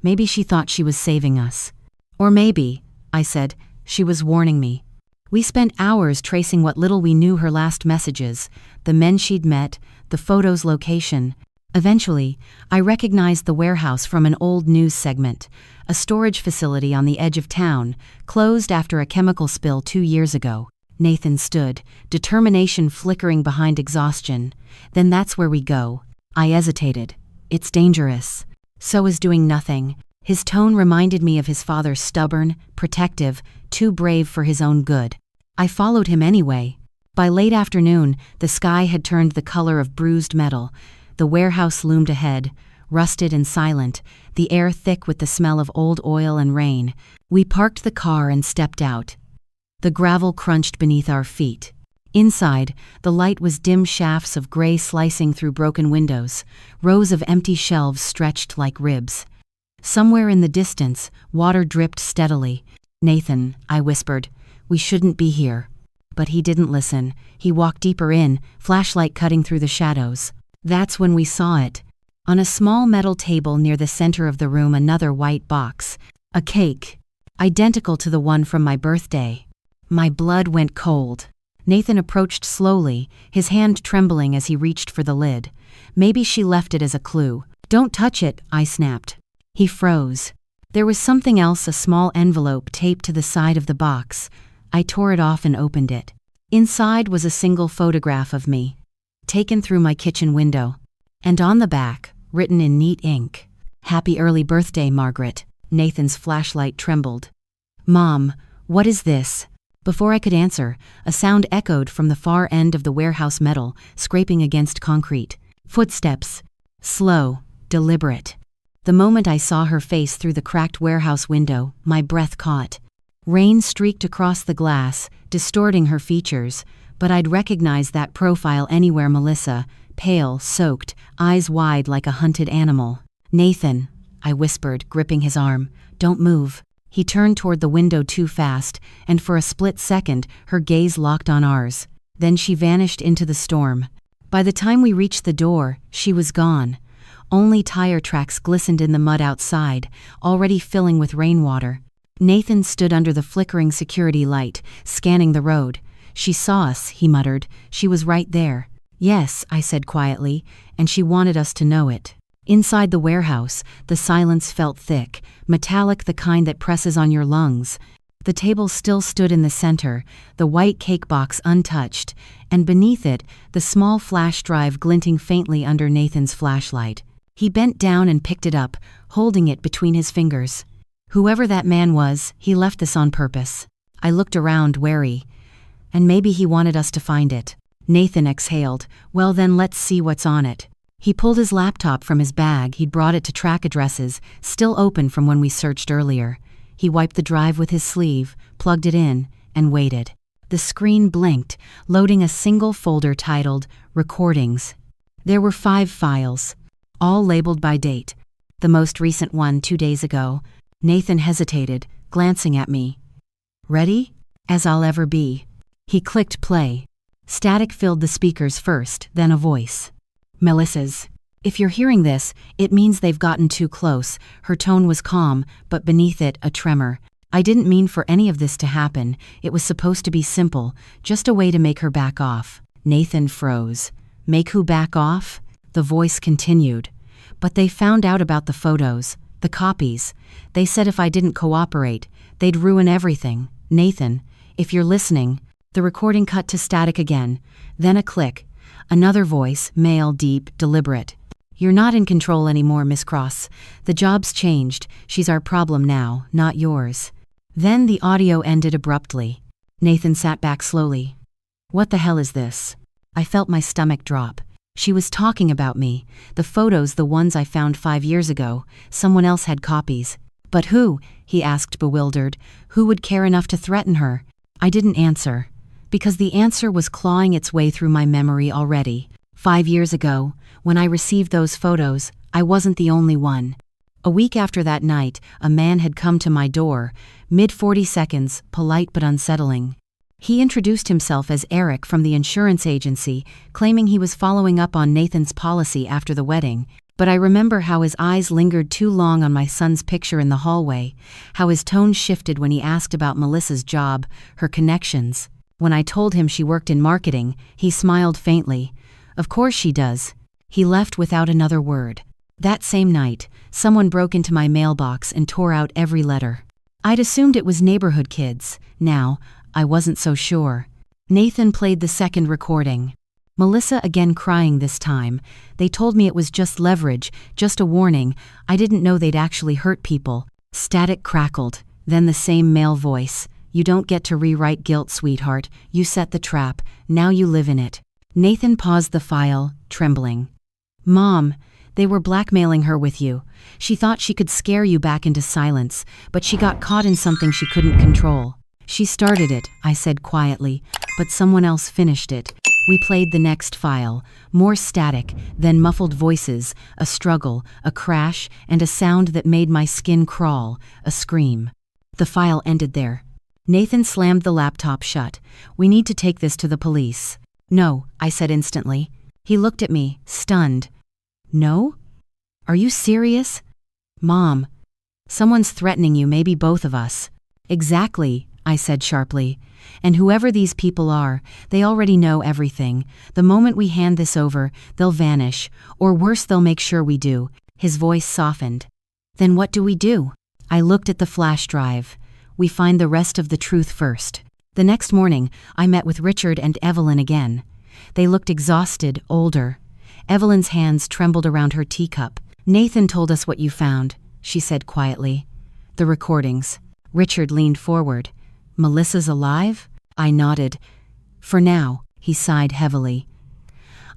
[SPEAKER 1] Maybe she thought she was saving us. Or maybe," I said, "she was warning me." We spent hours tracing what little we knew, her last messages, the men she'd met, the photo's location. Eventually, I recognized the warehouse from an old news segment, a storage facility on the edge of town, closed after a chemical spill 2 years ago. Nathan stood, determination flickering behind exhaustion. "Then that's where we go." I hesitated. "It's dangerous." "So is doing nothing." His tone reminded me of his father, stubborn, protective, too brave for his own good. I followed him anyway. By late afternoon, the sky had turned the color of bruised metal. The warehouse loomed ahead, rusted and silent, the air thick with the smell of old oil and rain. We parked the car and stepped out. The gravel crunched beneath our feet. Inside, the light was dim shafts of gray slicing through broken windows. Rows of empty shelves stretched like ribs. Somewhere in the distance, water dripped steadily. "Nathan," I whispered, "we shouldn't be here." But he didn't listen. He walked deeper in, flashlight cutting through the shadows. That's when we saw it. On a small metal table near the center of the room, another white box. A cake. Identical to the one from my birthday. My blood went cold. Nathan approached slowly, his hand trembling as he reached for the lid. Maybe she left it as a clue. "Don't touch it," I snapped. He froze. There was something else, a small envelope taped to the side of the box. I tore it off and opened it. Inside was a single photograph of me, taken through my kitchen window. And on the back, written in neat ink, "Happy early birthday, Margaret." Nathan's flashlight trembled. "Mom, what is this?" Before I could answer, a sound echoed from the far end of the warehouse, metal scraping against concrete. Footsteps. Slow, deliberate. The moment I saw her face through the cracked warehouse window, my breath caught. Rain streaked across the glass, distorting her features, but I'd recognize that profile anywhere. Melissa, pale, soaked, eyes wide like a hunted animal. "Nathan," I whispered, gripping his arm, "don't move." He turned toward the window too fast, and for a split second, her gaze locked on ours. Then she vanished into the storm. By the time we reached the door, she was gone. Only tire tracks glistened in the mud outside, already filling with rainwater. Nathan stood under the flickering security light, scanning the road. "She saw us," he muttered. "She was right there." "Yes," I said quietly, "and she wanted us to know it." Inside the warehouse, the silence felt thick, metallic, the kind that presses on your lungs. The table still stood in the center, the white cake box untouched, and beneath it, the small flash drive glinting faintly under Nathan's flashlight. He bent down and picked it up, holding it between his fingers. Whoever that man was, he left this on purpose. I looked around, wary. And maybe he wanted us to find it. Nathan exhaled. "Well then, let's see what's on it." He pulled his laptop from his bag. He'd brought it to track addresses, still open from when we searched earlier. He wiped the drive with his sleeve, plugged it in, and waited. The screen blinked, loading a single folder titled Recordings. There were 5 files, all labeled by date. The most recent one 2 days ago. Nathan hesitated, glancing at me. "Ready?" "As I'll ever be." He clicked play. Static filled the speakers first, then a voice. "Melissa's. If you're hearing this, it means they've gotten too close." Her tone was calm, but beneath it, a tremor. "I didn't mean for any of this to happen. It was supposed to be simple, just a way to make her back off." Nathan froze. "Make who back off?" The voice continued. "But they found out about the photos, the copies. They said if I didn't cooperate, they'd ruin everything." "Nathan, if you're listening." The recording cut to static again, then a click. Another voice, male, deep, deliberate. "You're not in control anymore, Miss Cross. The job's changed. She's our problem now, not yours." Then the audio ended abruptly. Nathan sat back slowly. "What the hell is this?" I felt my stomach drop. She was talking about me. The photos, the ones I found 5 years ago. Someone else had copies. "But who?" he asked, bewildered. "Who would care enough to threaten her?" I didn't answer. Because the answer was clawing its way through my memory already. 5 years ago, when I received those photos, I wasn't the only one. A week after that night, a man had come to my door, mid-40 seconds, polite but unsettling. He introduced himself as Eric from the insurance agency, claiming he was following up on Nathan's policy after the wedding. But I remember how his eyes lingered too long on my son's picture in the hallway, how his tone shifted when he asked about Melissa's job, her connections. When I told him she worked in marketing, he smiled faintly. "Of course she does." He left without another word. That same night, someone broke into my mailbox and tore out every letter. I'd assumed it was neighborhood kids. Now, I wasn't so sure. Nathan played the second recording. Melissa again crying this time. They told me it was just leverage, just a warning. I didn't know they'd actually hurt people. Static crackled. Then the same male voice. You don't get to rewrite guilt, sweetheart. You set the trap. Now you live in it. Nathan paused the file, trembling. Mom, they were blackmailing her with you. She thought she could scare you back into silence, but she got caught in something she couldn't control. She started it, I said quietly, but someone else finished it. We played the next file, more static, then muffled voices, a struggle, a crash, and a sound that made my skin crawl, a scream. The file ended there. Nathan slammed the laptop shut. We need to take this to the police. No, I said instantly. He looked at me, stunned. No? Are you serious? Mom, someone's threatening you, maybe both of us. Exactly, I said sharply. And whoever these people are, they already know everything. The moment we hand this over, they'll vanish, or worse, they'll make sure we do. His voice softened. Then what do we do? I looked at the flash drive. We find the rest of the truth first. The next morning, I met with Richard and Evelyn again. They looked exhausted, older. Evelyn's hands trembled around her teacup. Nathan told us what you found, she said quietly. The recordings. Richard leaned forward. Melissa's alive? I nodded. For now, he sighed heavily.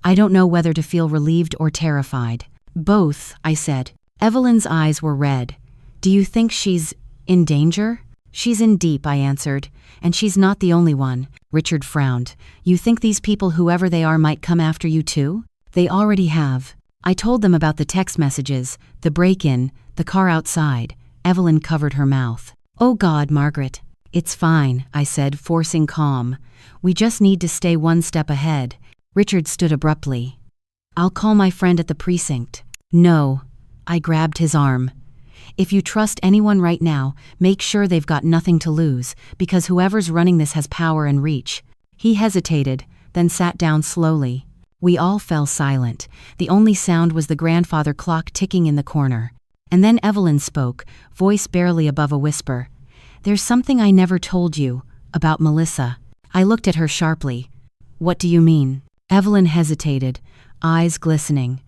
[SPEAKER 1] I don't know whether to feel relieved or terrified. Both, I said. Evelyn's eyes were red. Do you think she's in danger? She's in deep, I answered. And she's not the only one. Richard frowned. You think these people, whoever they are, might come after you too? They already have. I told them about the text messages, the break-in, the car outside. Evelyn covered her mouth. Oh God, Margaret. It's fine, I said, forcing calm. We just need to stay one step ahead. Richard stood abruptly. I'll call my friend at the precinct. No. I grabbed his arm. If you trust anyone right now, make sure they've got nothing to lose, because whoever's running this has power and reach. He hesitated, then sat down slowly. We all fell silent. The only sound was the grandfather clock ticking in the corner. And then Evelyn spoke, voice barely above a whisper. There's something I never told you, about Melissa. I looked at her sharply. What do you mean? Evelyn hesitated, eyes glistening.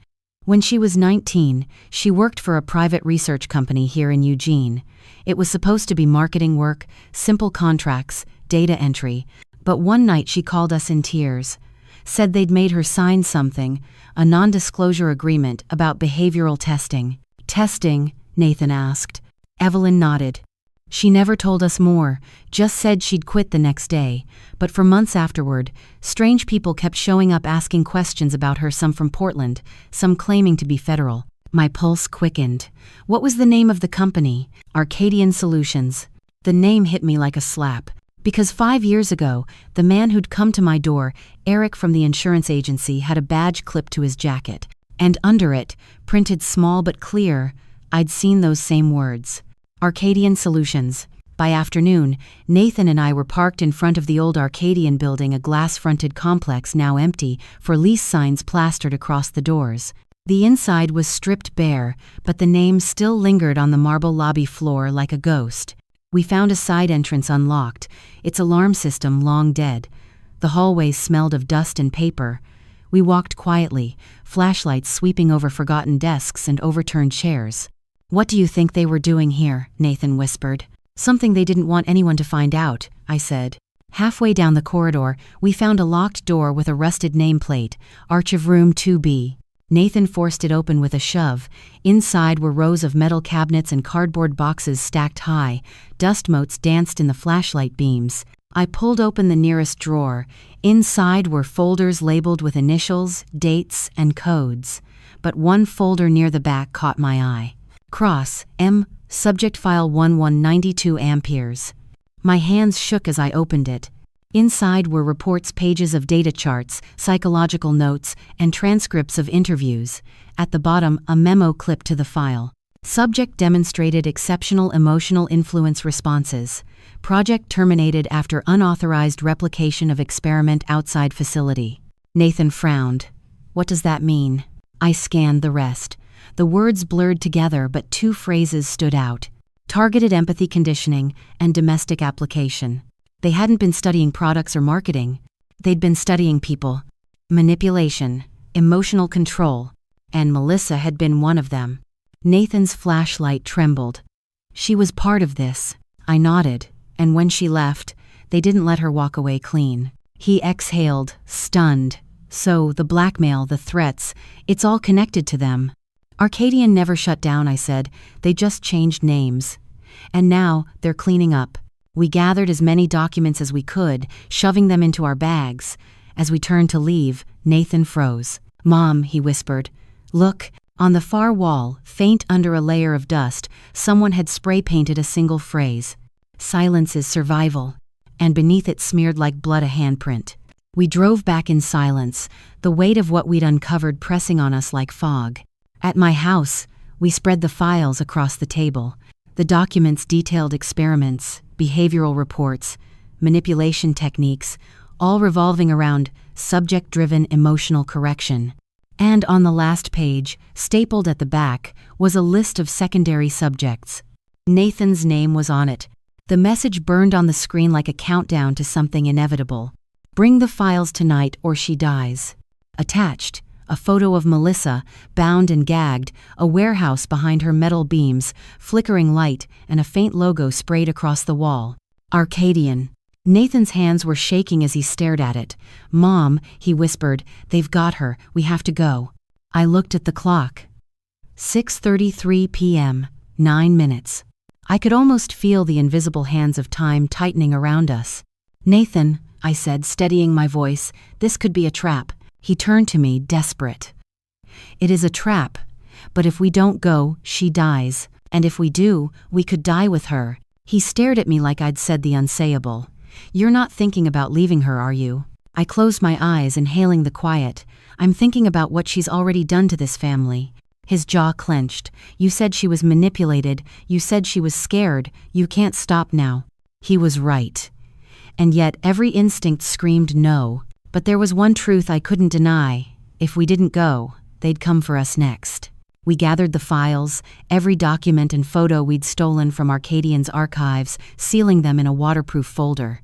[SPEAKER 1] When she was 19, she worked for a private research company here in Eugene. It was supposed to be marketing work, simple contracts, data entry, but one night she called us in tears. Said they'd made her sign something, a non-disclosure agreement about behavioral testing. Testing? Nathan asked. Evelyn nodded. She never told us more, just said she'd quit the next day. But for months afterward, strange people kept showing up asking questions about her, some from Portland, some claiming to be federal. My pulse quickened. What was the name of the company? Arcadian Solutions. The name hit me like a slap. Because 5 years ago, the man who'd come to my door, Eric from the insurance agency, had a badge clipped to his jacket. And under it, printed small but clear, I'd seen those same words. Arcadian Solutions. By afternoon, Nathan and I were parked in front of the old Arcadian building, a glass-fronted complex now empty, for lease signs plastered across the doors. The inside was stripped bare, but the name still lingered on the marble lobby floor like a ghost. We found a side entrance unlocked, its alarm system long dead. The hallways smelled of dust and paper. We walked quietly, flashlights sweeping over forgotten desks and overturned chairs. What do you think they were doing here? Nathan whispered. Something they didn't want anyone to find out, I said. Halfway down the corridor, we found a locked door with a rusted nameplate, Arch of Room 2B. Nathan forced it open with a shove. Inside were rows of metal cabinets and cardboard boxes stacked high. Dust motes danced in the flashlight beams. I pulled open the nearest drawer. Inside were folders labeled with initials, dates, and codes. But one folder near the back caught my eye. Cross, M, subject file 1192 amperes. My hands shook as I opened it. Inside were reports, pages of data charts, psychological notes, and transcripts of interviews. At the bottom, a memo clipped to the file. Subject demonstrated exceptional emotional influence responses. Project terminated after unauthorized replication of experiment outside facility. Nathan frowned. What does that mean? I scanned the rest. The words blurred together, but two phrases stood out. Targeted empathy conditioning and domestic application. They hadn't been studying products or marketing. They'd been studying people. Manipulation, emotional control, and Melissa had been one of them. Nathan's flashlight trembled. She was part of this. I nodded, and when she left, they didn't let her walk away clean. He exhaled, stunned. So, the blackmail, the threats, it's all connected to them. Arcadian never shut down, I said. They just changed names. And now, they're cleaning up. We gathered as many documents as we could, shoving them into our bags. As we turned to leave, Nathan froze. "Mom," he whispered. "Look." On the far wall, faint under a layer of dust, someone had spray-painted a single phrase. "Silence is survival." And beneath it, smeared like blood, a handprint. We drove back in silence, the weight of what we'd uncovered pressing on us like fog. At my house, we spread the files across the table. The documents detailed experiments, behavioral reports, manipulation techniques, all revolving around subject-driven emotional correction. And on the last page, stapled at the back, was a list of secondary subjects. Nathan's name was on it. The message burned on the screen like a countdown to something inevitable. "Bring the files tonight or she dies." Attached, a photo of Melissa, bound and gagged, a warehouse behind her metal beams, flickering light, and a faint logo sprayed across the wall. Arcadian. Nathan's hands were shaking as he stared at it. "Mom," he whispered, "they've got her. We have to go." I looked at the clock. 6:33 p.m., 9 minutes. I could almost feel the invisible hands of time tightening around us. "Nathan," I said, steadying my voice, "this could be a trap." He turned to me, desperate. "It is a trap, but if we don't go, she dies. And if we do, we could die with her." He stared at me like I'd said the unsayable. "You're not thinking about leaving her, are you?" I closed my eyes, inhaling the quiet. "I'm thinking about what she's already done to this family." His jaw clenched. "You said she was manipulated. You said she was scared. You can't stop now." He was right. And yet every instinct screamed no. But there was one truth I couldn't deny. If we didn't go, they'd come for us next. We gathered the files, every document and photo we'd stolen from Arcadian's archives, sealing them in a waterproof folder.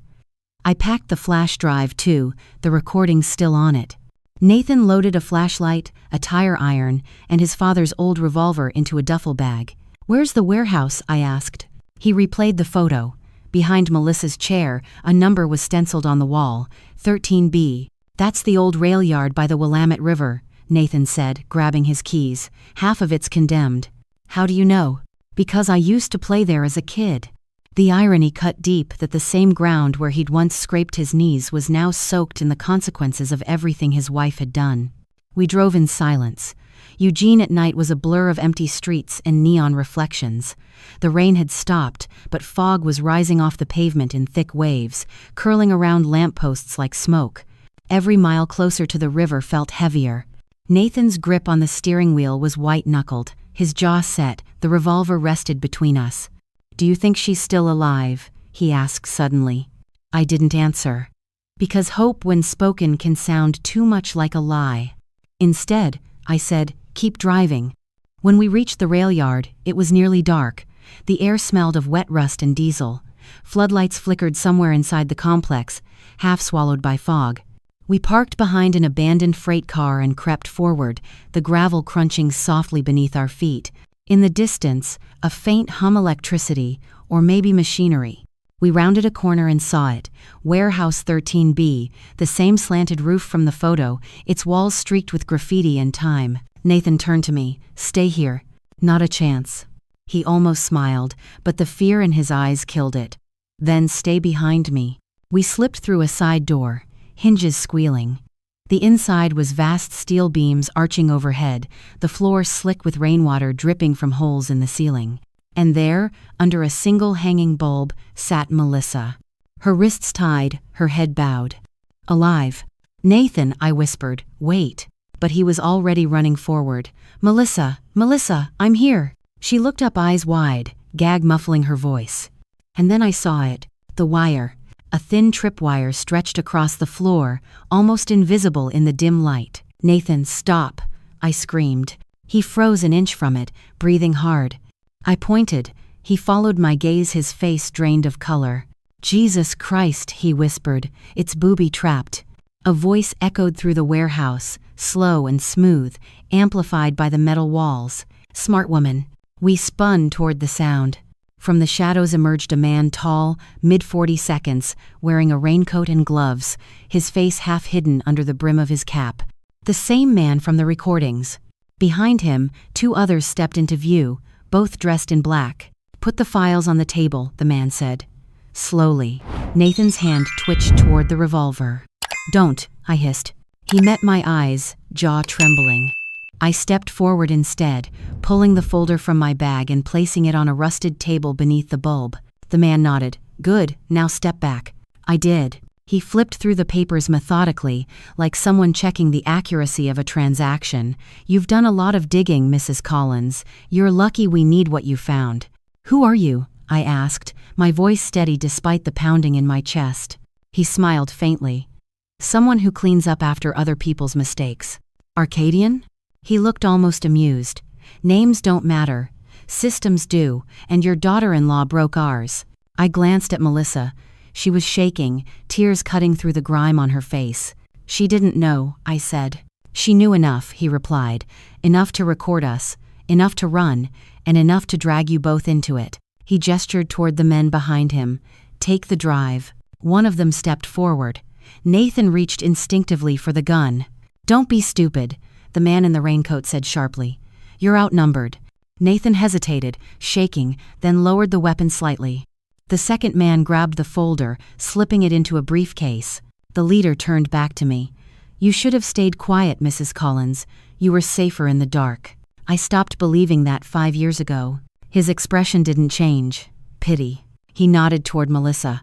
[SPEAKER 1] I packed the flash drive too, the recordings still on it. Nathan loaded a flashlight, a tire iron, and his father's old revolver into a duffel bag. "Where's the warehouse?" I asked. He replayed the photo. Behind Melissa's chair, a number was stenciled on the wall, 13B. "That's the old rail yard by the Willamette River," Nathan said, grabbing his keys. "Half of it's condemned." "How do you know?" "Because I used to play there as a kid." The irony cut deep that the same ground where he'd once scraped his knees was now soaked in the consequences of everything his wife had done. We drove in silence. Eugene at night was a blur of empty streets and neon reflections. The rain had stopped, but fog was rising off the pavement in thick waves, curling around lampposts like smoke. Every mile closer to the river felt heavier. Nathan's grip on the steering wheel was white-knuckled, his jaw set, the revolver rested between us. "Do you think she's still alive?" he asked suddenly. I didn't answer. Because hope when spoken can sound too much like a lie. Instead, I said, "Keep driving." When we reached the rail yard, it was nearly dark. The air smelled of wet rust and diesel. Floodlights flickered somewhere inside the complex, half swallowed by fog. We parked behind an abandoned freight car and crept forward, the gravel crunching softly beneath our feet. In the distance, a faint hum, electricity, or maybe machinery. We rounded a corner and saw it, Warehouse 13B, the same slanted roof from the photo, its walls streaked with graffiti and time. Nathan turned to me. "Stay here." "Not a chance." He almost smiled, but the fear in his eyes killed it. "Then stay behind me." We slipped through a side door, hinges squealing. The inside was vast steel beams arching overhead, the floor slick with rainwater dripping from holes in the ceiling. And there, under a single hanging bulb, sat Melissa. Her wrists tied, her head bowed. "Alive." "Nathan," I whispered, "wait." But he was already running forward. "Melissa, Melissa, I'm here." She looked up, eyes wide, gag muffling her voice. And then I saw it, the wire. A thin tripwire stretched across the floor, almost invisible in the dim light. "Nathan, stop," I screamed. He froze an inch from it, breathing hard. I pointed. He followed my gaze, his face drained of color. "Jesus Christ," he whispered, "it's booby-trapped." A voice echoed through the warehouse, slow and smooth, amplified by the metal walls. "Smart woman." We spun toward the sound. From the shadows emerged a man tall, mid-40s, wearing a raincoat and gloves, his face half hidden under the brim of his cap. The same man from the recordings. Behind him, 2 others stepped into view, both dressed in black. "Put the files on the table," the man said. Slowly, Nathan's hand twitched toward the revolver. "Don't," I hissed. He met my eyes, jaw trembling. I stepped forward instead, pulling the folder from my bag and placing it on a rusted table beneath the bulb. The man nodded. "Good, now step back." I did. He flipped through the papers methodically, like someone checking the accuracy of a transaction. "You've done a lot of digging, Mrs. Collins. You're lucky we need what you found." "Who are you?" I asked, my voice steady despite the pounding in my chest. He smiled faintly. "Someone who cleans up after other people's mistakes." "Arcadian?" He looked almost amused. "Names don't matter. Systems do, and your daughter-in-law broke ours." I glanced at Melissa. She was shaking, tears cutting through the grime on her face. "She didn't know," I said. "She knew enough," he replied. "Enough to record us, enough to run, and enough to drag you both into it." He gestured toward the men behind him. "Take the drive." One of them stepped forward. Nathan reached instinctively for the gun. "Don't be stupid," the man in the raincoat said sharply. "You're outnumbered." Nathan hesitated, shaking, then lowered the weapon slightly. The second man grabbed the folder, slipping it into a briefcase. The leader turned back to me. "You should have stayed quiet, Mrs. Collins. You were safer in the dark." I stopped believing that 5 years ago. His expression didn't change. Pity. He nodded toward Melissa.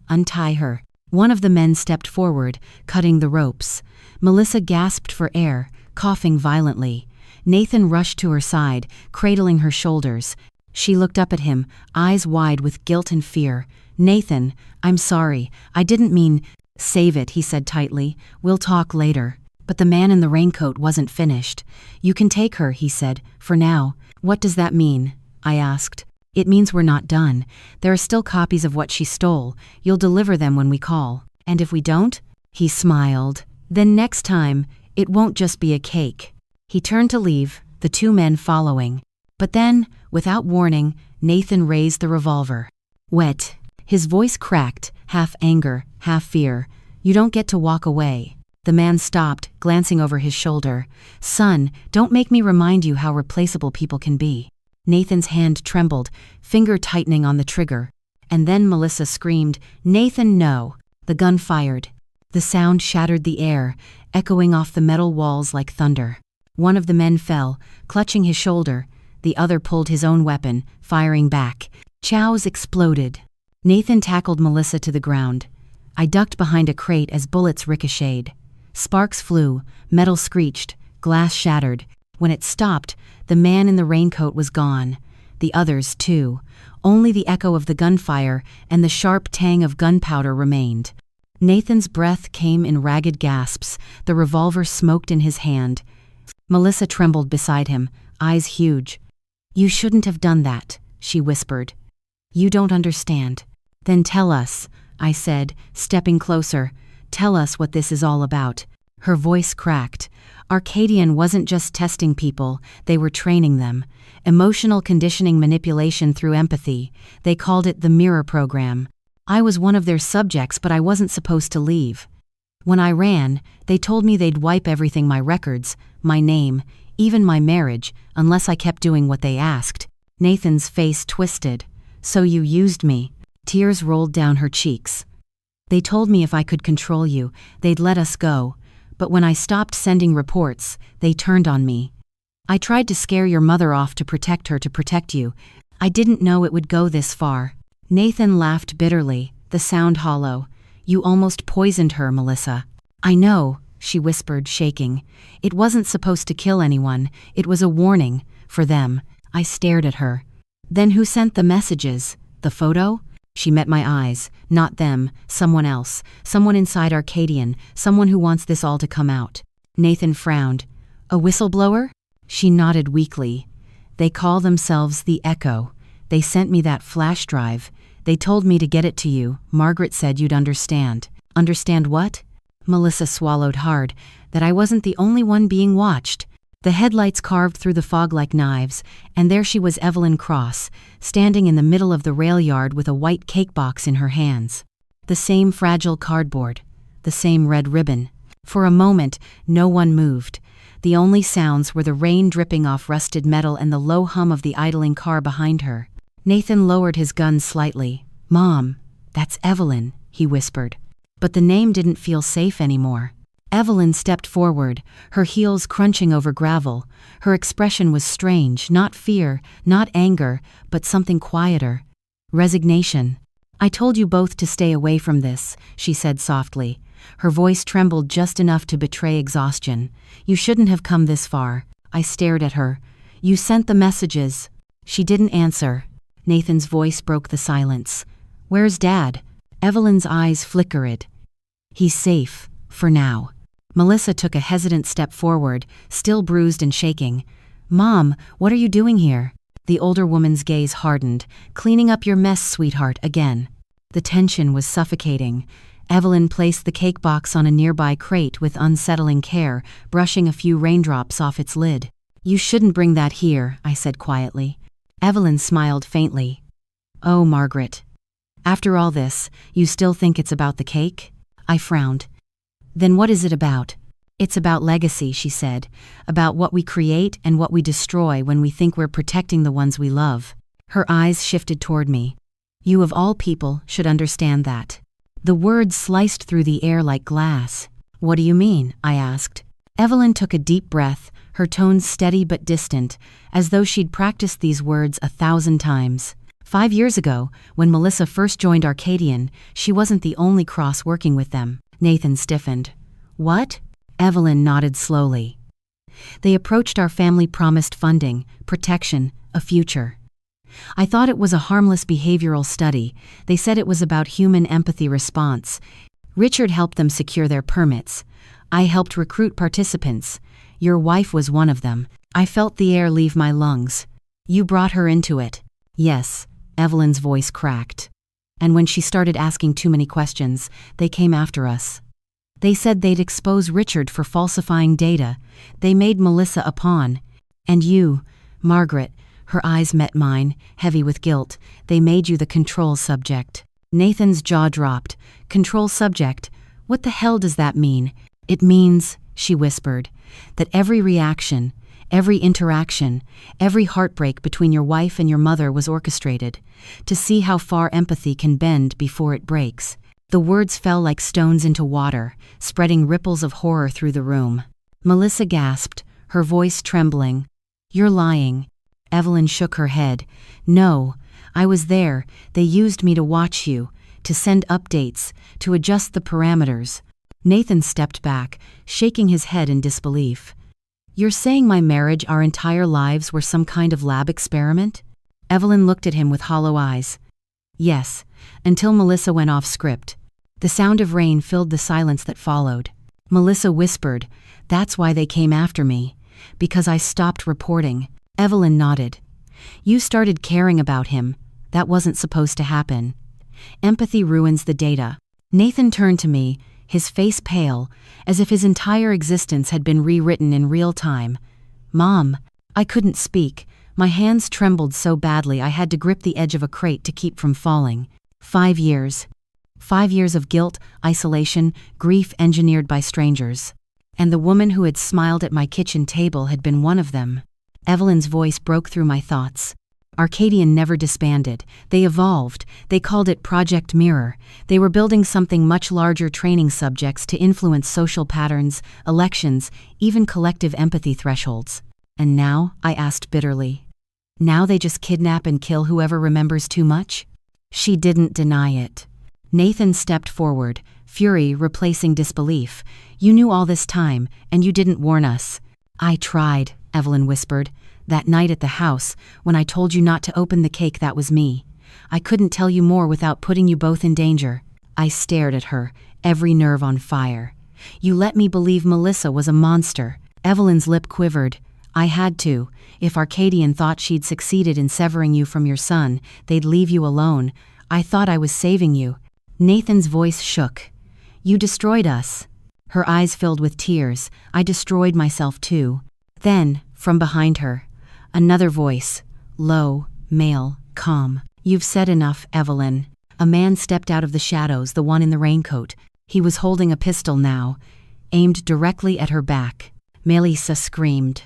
[SPEAKER 1] "Untie her." One of the men stepped forward, cutting the ropes. Melissa gasped for air, coughing violently. Nathan rushed to her side, cradling her shoulders. She looked up at him, eyes wide with guilt and fear. "Nathan, I'm sorry. I didn't mean—" "Save it," he said tightly. "We'll talk later." But the man in the raincoat wasn't finished. "You can take her," he said, "for now." "What does that mean?" I asked. "It means we're not done. There are still copies of what she stole. You'll deliver them when we call. And if we don't?" He smiled. "Then next time, it won't just be a cake." He turned to leave, the 2 men following. But then, without warning, Nathan raised the revolver. "Wet." His voice cracked, half anger, half fear. "You don't get to walk away." The man stopped, glancing over his shoulder. "Son, don't make me remind you how replaceable people can be." Nathan's hand trembled, finger tightening on the trigger. And then Melissa screamed, "Nathan, no!" The gun fired. The sound shattered the air, echoing off the metal walls like thunder. One of the men fell, clutching his shoulder. The other pulled his own weapon, firing back. Chows exploded. Nathan tackled Melissa to the ground. I ducked behind a crate as bullets ricocheted. Sparks flew, metal screeched, glass shattered. When it stopped, the man in the raincoat was gone. The others, too. Only the echo of the gunfire and the sharp tang of gunpowder remained. Nathan's breath came in ragged gasps, the revolver smoked in his hand. Melissa trembled beside him, eyes huge. "You shouldn't have done that," she whispered. "You don't understand." "Then tell us," I said, stepping closer. "Tell us what this is all about." Her voice cracked. Arcadian wasn't just testing people, they were training them. Emotional conditioning manipulation through empathy. They called it the mirror program. I was one of their subjects, but I wasn't supposed to leave. When I ran, they told me they'd wipe everything, my records, my name, even my marriage, unless I kept doing what they asked. Nathan's face twisted. "So you used me." Tears rolled down her cheeks. "They told me if I could control you, they'd let us go. But when I stopped sending reports, they turned on me. I tried to scare your mother off to protect you. I didn't know it would go this far." Nathan laughed bitterly, the sound hollow. "You almost poisoned her, Melissa." "I know," she whispered, shaking. "It wasn't supposed to kill anyone. It was a warning, for them." I stared at her. "Then who sent the messages? The photo?" She met my eyes. "Not them, someone else. Someone inside Arcadian, someone who wants this all to come out." Nathan frowned. "A whistleblower?" She nodded weakly. "They call themselves the Echo. They sent me that flash drive. They told me to get it to you. Margaret said you'd understand." "Understand what?" Melissa swallowed hard, that I wasn't the only one being watched. The headlights carved through the fog like knives, and there she was, Evelyn Cross, standing in the middle of the rail yard with a white cake box in her hands. The same fragile cardboard, the same red ribbon. For a moment, no one moved. The only sounds were the rain dripping off rusted metal and the low hum of the idling car behind her. Nathan lowered his gun slightly. "Mom, that's Evelyn," he whispered. But the name didn't feel safe anymore. Evelyn stepped forward, her heels crunching over gravel. Her expression was strange, not fear, not anger, but something quieter. Resignation. "I told you both to stay away from this," she said softly. Her voice trembled just enough to betray exhaustion. "You shouldn't have come this far." I stared at her. "You sent the messages." She didn't answer. Nathan's voice broke the silence. "Where's Dad?" Evelyn's eyes flickered. "He's safe, for now." Melissa took a hesitant step forward, still bruised and shaking. "Mom, what are you doing here?" The older woman's gaze hardened. "Cleaning up your mess, sweetheart, again." The tension was suffocating. Evelyn placed the cake box on a nearby crate with unsettling care, brushing a few raindrops off its lid. "You shouldn't bring that here," I said quietly. Evelyn smiled faintly. "Oh, Margaret. After all this, you still think it's about the cake?" I frowned. "Then what is it about?" "It's about legacy," she said, "about what we create and what we destroy when we think we're protecting the ones we love." Her eyes shifted toward me. "You of all people should understand that." The words sliced through the air like glass. "What do you mean?" I asked. Evelyn took a deep breath, her tones steady but distant, as though she'd practiced these words 1,000 times. 5 years ago, when Melissa first joined Arcadian, she wasn't the only Cross working with them. Nathan stiffened. "What?" Evelyn nodded slowly. "They approached our family, promised funding, protection, a future. I thought it was a harmless behavioral study. They said it was about human empathy response. Richard helped them secure their permits. I helped recruit participants. Your wife was one of them. I felt the air leave my lungs. You brought her into it." "Yes," Evelyn's voice cracked. "And when she started asking too many questions, they came after us. They said they'd expose Richard for falsifying data. They made Melissa a pawn. And you, Margaret," her eyes met mine, heavy with guilt, "they made you the control subject." Nathan's jaw dropped. "Control subject? What the hell does that mean?" "It means," she whispered, "that every reaction, every interaction, every heartbreak between your wife and your mother was orchestrated, to see how far empathy can bend before it breaks." The words fell like stones into water, spreading ripples of horror through the room. Melissa gasped, her voice trembling. "You're lying." Evelyn shook her head. "No, I was there. They used me to watch you, to send updates, to adjust the parameters." Nathan stepped back, shaking his head in disbelief. "You're saying my marriage, our entire lives, were some kind of lab experiment?" Evelyn looked at him with hollow eyes. "Yes, until Melissa went off script." The sound of rain filled the silence that followed. Melissa whispered, "That's why they came after me. Because I stopped reporting." Evelyn nodded. "You started caring about him. That wasn't supposed to happen. Empathy ruins the data." Nathan turned to me, his face pale, as if his entire existence had been rewritten in real time. "Mom." I couldn't speak. My hands trembled so badly I had to grip the edge of a crate to keep from falling. 5 years. 5 years of guilt, isolation, grief engineered by strangers. And the woman who had smiled at my kitchen table had been one of them. Evelyn's voice broke through my thoughts. Arcadian never disbanded. They evolved. They called it Project Mirror. They were building something much larger, training subjects to influence social patterns, elections, even collective empathy thresholds. And now, I asked bitterly, now they just kidnap and kill whoever remembers too much? She didn't deny it. Nathan stepped forward, fury replacing disbelief. "You knew all this time, and you didn't warn us." "I tried," Evelyn whispered. "That night at the house, when I told you not to open the cake, that was me. I couldn't tell you more without putting you both in danger." I stared at her, every nerve on fire. "You let me believe Melissa was a monster." Evelyn's lip quivered. "I had to. If Arcadian thought she'd succeeded in severing you from your son, they'd leave you alone. I thought I was saving you." Nathan's voice shook. "You destroyed us." Her eyes filled with tears. I destroyed myself too. Then, from behind her, another voice, low, male, calm. You've said enough, Evelyn. A man stepped out of the shadows, the one in the raincoat. He was holding a pistol now, aimed directly at her back. Melissa screamed.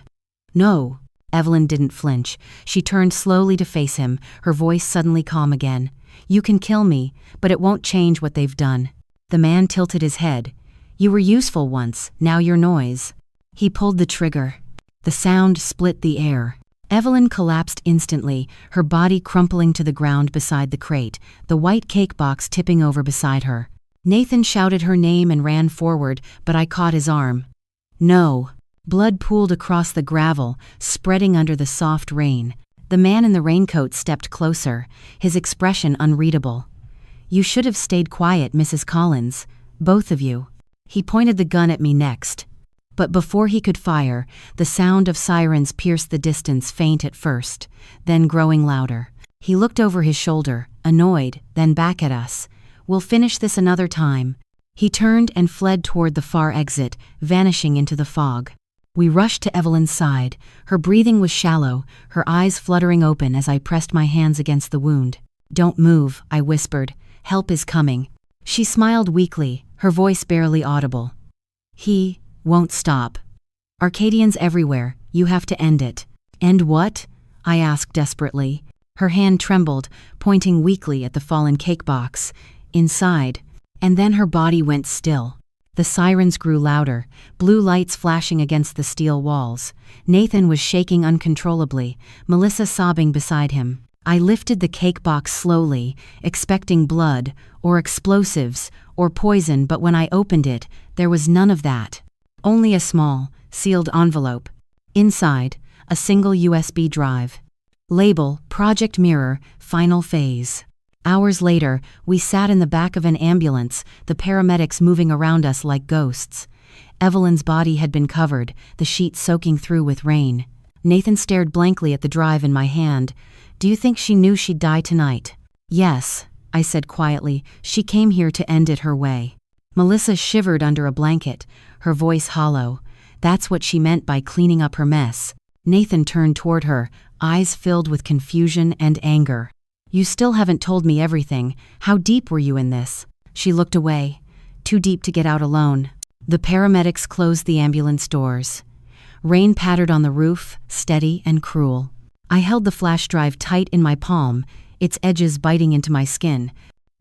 [SPEAKER 1] No. Evelyn didn't flinch. She turned slowly to face him, her voice suddenly calm again. You can kill me, but it won't change what they've done. The man tilted his head. You were useful once, now you're noise. He pulled the trigger. The sound split the air. Evelyn collapsed instantly, her body crumpling to the ground beside the crate, the white cake box tipping over beside her. Nathan shouted her name and ran forward, but I caught his arm. No. Blood pooled across the gravel, spreading under the soft rain. The man in the raincoat stepped closer, his expression unreadable. You should have stayed quiet, Mrs. Collins. Both of you. He pointed the gun at me next. But before he could fire, the sound of sirens pierced the distance, faint at first, then growing louder. He looked over his shoulder, annoyed, then back at us. We'll finish this another time. He turned and fled toward the far exit, vanishing into the fog. We rushed to Evelyn's side. Her breathing was shallow, her eyes fluttering open as I pressed my hands against the wound. Don't move, I whispered. Help is coming. She smiled weakly, her voice barely audible. He won't stop. Arcadians everywhere, you have to end it. End what? I asked desperately. Her hand trembled, pointing weakly at the fallen cake box. Inside. And then her body went still. The sirens grew louder, blue lights flashing against the steel walls. Nathan was shaking uncontrollably, Melissa sobbing beside him. I lifted the cake box slowly, expecting blood, or explosives, or poison, but when I opened it, there was none of that. Only a small, sealed envelope. Inside, a single USB drive. Label, Project Mirror, Final Phase. Hours later, we sat in the back of an ambulance, the paramedics moving around us like ghosts. Evelyn's body had been covered, the sheet soaking through with rain. Nathan stared blankly at the drive in my hand. Do you think she knew she'd die tonight? Yes, I said quietly. She came here to end it her way. Melissa shivered under a blanket, her voice hollow. That's what she meant by cleaning up her mess. Nathan turned toward her, eyes filled with confusion and anger. You still haven't told me everything. How deep were you in this? She looked away. Too deep to get out alone. The paramedics closed the ambulance doors. Rain pattered on the roof, steady and cruel. I held the flash drive tight in my palm, its edges biting into my skin.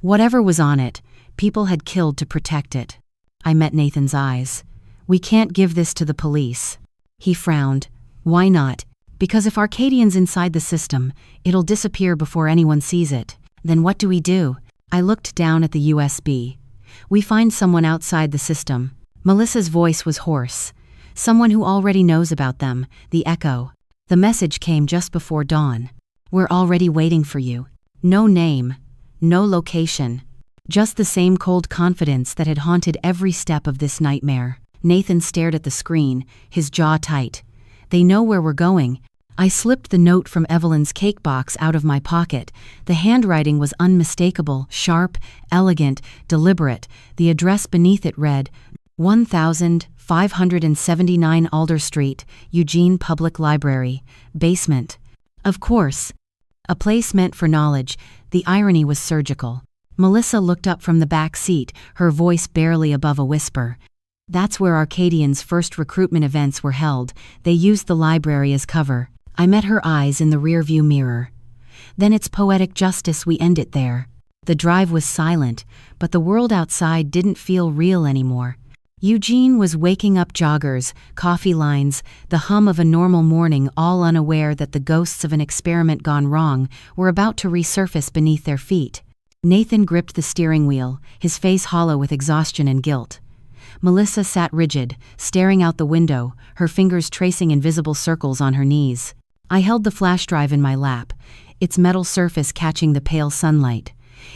[SPEAKER 1] Whatever was on it, people had killed to protect it. I met Nathan's eyes. We can't give this to the police. He frowned. Why not? Because if Arcadian's inside the system, it'll disappear before anyone sees it. Then what do we do? I looked down at the USB. We find someone outside the system. Melissa's voice was hoarse. Someone who already knows about them, the echo. The message came just before dawn. We're already waiting for you. No name. No location. Just the same cold confidence that had haunted every step of this nightmare. Nathan stared at the screen, his jaw tight. They know where we're going. I slipped the note from Evelyn's cake box out of my pocket. The handwriting was unmistakable, sharp, elegant, deliberate. The address beneath it read, 1579 Alder Street, Eugene Public Library, basement. Of course. A place meant for knowledge. The irony was surgical. Melissa looked up from the back seat, her voice barely above a whisper. That's where Arcadian's first recruitment events were held. They used the library as cover. I met her eyes in the rearview mirror. Then it's poetic justice we end it there. The drive was silent, but the world outside didn't feel real anymore. Eugene was waking up joggers, coffee lines, the hum of a normal morning, all unaware that the ghosts of an experiment gone wrong were about to resurface beneath their feet. Nathan gripped the steering wheel, his face hollow with exhaustion and guilt. Melissa sat rigid, staring out the window, her fingers tracing invisible circles on her knees. I held the flash drive in my lap, its metal surface catching the pale sunlight.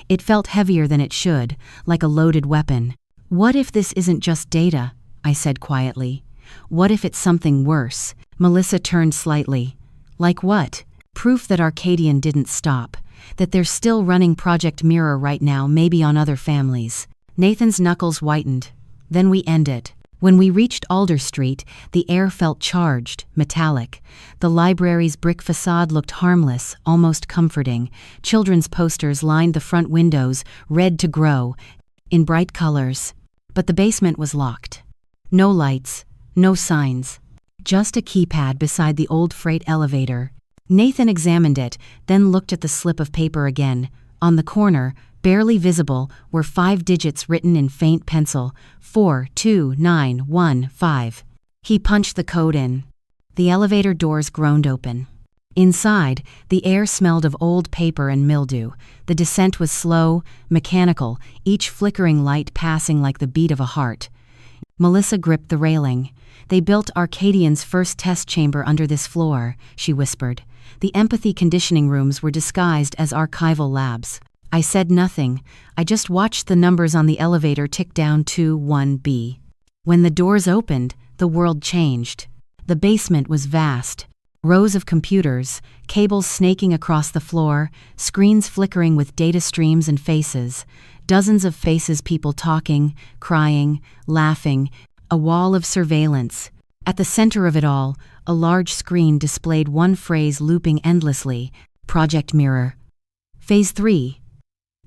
[SPEAKER 1] It felt heavier than it should, like a loaded weapon. What if this isn't just data? I said quietly. What if it's something worse? Melissa turned slightly. Like what? Proof that Arcadian didn't stop. That they're still running Project Mirror right now, maybe on other families. Nathan's knuckles whitened. Then we end it. When we reached Alder Street, the air felt charged, metallic. The library's brick facade looked harmless, almost comforting. Children's posters lined the front windows, red to grow, in bright colors. But the basement was locked. No lights, no signs. Just a keypad beside the old freight elevator. Nathan examined it, then looked at the slip of paper again. On the corner, barely visible, were 5 digits written in faint pencil: 42915. He punched the code in. The elevator doors groaned open. Inside, the air smelled of old paper and mildew. The descent was slow, mechanical, each flickering light passing like the beat of a heart. Melissa gripped the railing. "They built Arcadian's first test chamber under this floor," she whispered. "The empathy conditioning rooms were disguised as archival labs." I said nothing. I just watched the numbers on the elevator tick down to 1B. When the doors opened, the world changed. The basement was vast. Rows of computers, cables snaking across the floor, screens flickering with data streams and faces. Dozens of faces, people talking, crying, laughing. A wall of surveillance. At the center of it all, a large screen displayed one phrase looping endlessly: Project Mirror. Phase 3.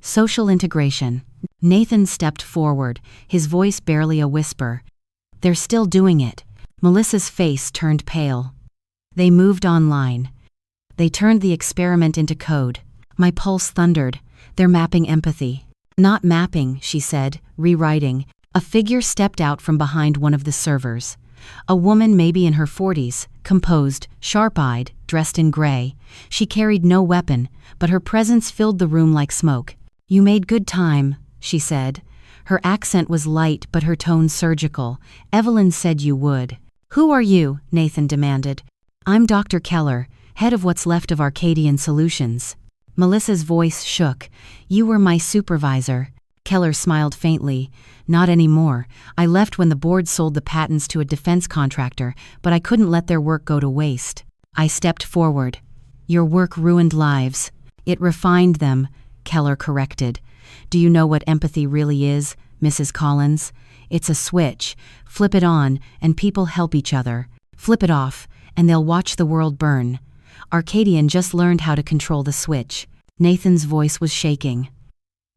[SPEAKER 1] Social integration. Nathan stepped forward, his voice barely a whisper. "They're still doing it." Melissa's face turned pale. "They moved online. They turned the experiment into code." My pulse thundered. "They're mapping empathy." "Not mapping," she said, rewriting. A figure stepped out from behind one of the servers. A woman maybe in her 40s, composed, sharp-eyed, dressed in gray. She carried no weapon, but her presence filled the room like smoke. "You made good time," she said. Her accent was light but her tone surgical. "Evelyn said you would." "Who are you?" Nathan demanded. "I'm Dr. Keller, head of what's left of Arcadian Solutions." Melissa's voice shook. "You were my supervisor." Keller smiled faintly. "Not anymore. I left when the board sold the patents to a defense contractor, but I couldn't let their work go to waste." I stepped forward. "Your work ruined lives." "It refined them," Keller corrected. "Do you know what empathy really is, Mrs. Collins? It's a switch. Flip it on, and people help each other. Flip it off, and they'll watch the world burn." Arcadian just learned how to control the switch. Nathan's voice was shaking.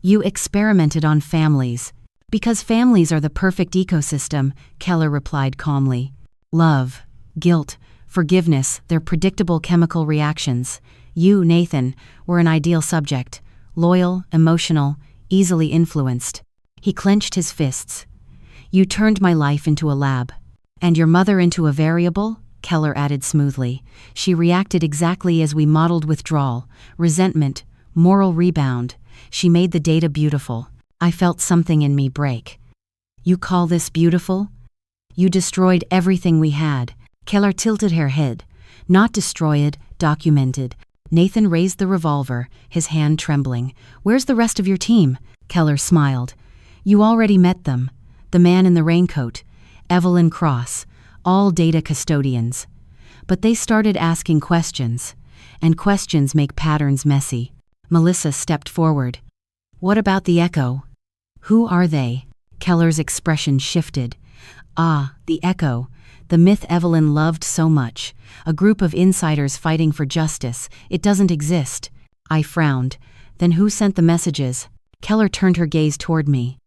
[SPEAKER 1] "You experimented on families." "Because families are the perfect ecosystem," Keller replied calmly. "Love, guilt, forgiveness, they're predictable chemical reactions. You, Nathan, were an ideal subject. Loyal, emotional, easily influenced." He clenched his fists. "You turned my life into a lab." "And your mother into a variable?" Keller added smoothly. "She reacted exactly as we modeled: withdrawal, resentment, moral rebound. She made the data beautiful. I felt something in me break." "You call this beautiful?" "You destroyed everything we had." Keller tilted her head. "Not destroyed, documented." Nathan raised the revolver, his hand trembling. "Where's the rest of your team?" Keller smiled. "You already met them. The man in the raincoat, Evelyn Cross, all data custodians. But they started asking questions, and questions make patterns messy." Melissa stepped forward. "What about the Echo? Who are they?" Keller's expression shifted. "Ah, the Echo. The myth Evelyn loved so much. A group of insiders fighting for justice. It doesn't exist." I frowned. "Then who sent the messages?" Keller turned her gaze toward me.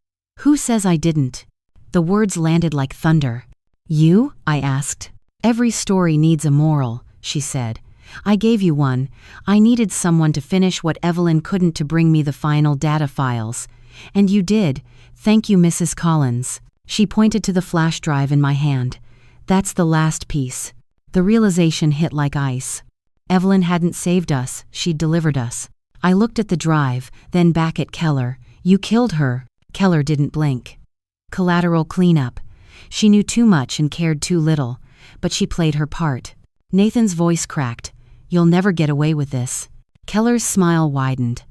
[SPEAKER 1] "Who says I didn't?" The words landed like thunder. "You?" I asked. "Every story needs a moral," she said. "I gave you one. I needed someone to finish what Evelyn couldn't, to bring me the final data files. And you did. Thank you, Mrs. Collins." She pointed to the flash drive in my hand. "That's the last piece." The realization hit like ice. Evelyn hadn't saved us, she'd delivered us. I looked at the drive, then back at Keller. "You killed her." Keller didn't blink. "Collateral cleanup." She knew too much and cared too little, but she played her part. Nathan's voice cracked. "You'll never get away with this." Keller's smile widened.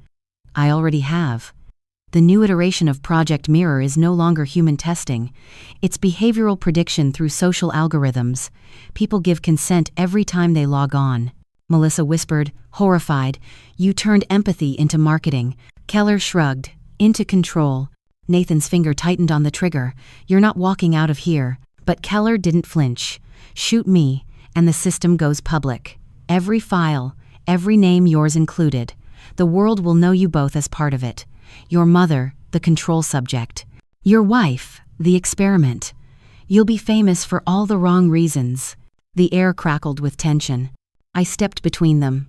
[SPEAKER 1] "I already have." The new iteration of Project Mirror is no longer human testing. It's behavioral prediction through social algorithms. People give consent every time they log on. Melissa whispered, horrified. "You turned empathy into marketing." Keller shrugged. "Into control." Nathan's finger tightened on the trigger. "You're not walking out of here." But Keller didn't flinch. Shoot me, and the system goes public. Every file, every name, yours included. The world will know you both as part of it. Your mother, the control subject. Your wife, the experiment. You'll be famous for all the wrong reasons. The air crackled with tension. I stepped between them.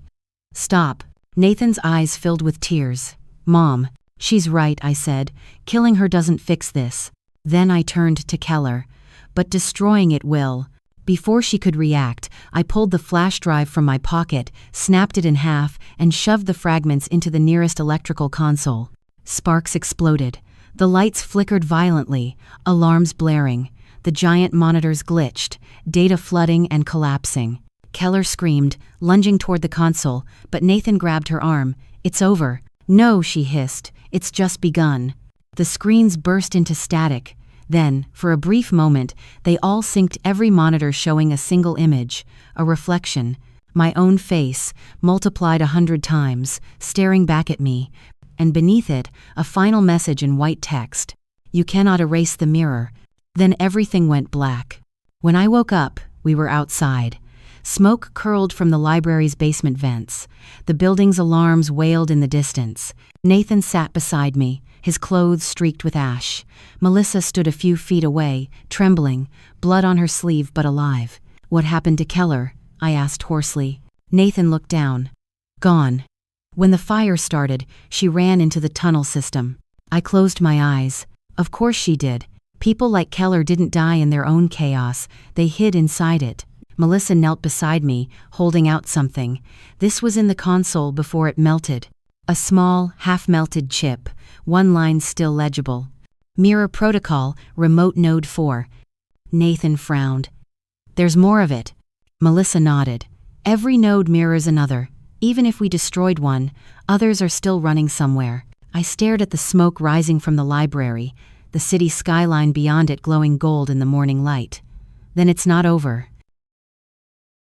[SPEAKER 1] Stop. Nathan's eyes filled with tears. Mom, she's right, I said. Killing her doesn't fix this. Then I turned to Keller. But destroying it will. Before she could react, I pulled the flash drive from my pocket, snapped it in half, and shoved the fragments into the nearest electrical console. Sparks exploded. The lights flickered violently, alarms blaring. The giant monitors glitched, data flooding and collapsing. Keller screamed, lunging toward the console, but Nathan grabbed her arm. It's over. No, she hissed. It's just begun. The screens burst into static. Then, for a brief moment, they all synced, every monitor showing a single image, a reflection, my own face, multiplied 100 times, staring back at me, and beneath it, a final message in white text. You cannot erase the mirror. Then everything went black. When I woke up, we were outside. Smoke curled from the library's basement vents. The building's alarms wailed in the distance. Nathan sat beside me, his clothes streaked with ash. Melissa stood a few feet away, trembling, blood on her sleeve but alive. What happened to Keller? I asked hoarsely. Nathan looked down. Gone. When the fire started, she ran into the tunnel system. I closed my eyes. Of course she did. People like Keller didn't die in their own chaos, they hid inside it. Melissa knelt beside me, holding out something. This was in the console before it melted. A small, half-melted chip, one line still legible. Mirror Protocol, Remote Node 4. Nathan frowned. There's more of it. Melissa nodded. Every node mirrors another. Even if we destroyed one, others are still running somewhere. I stared at the smoke rising from the library, the city skyline beyond it glowing gold in the morning light. Then it's not over.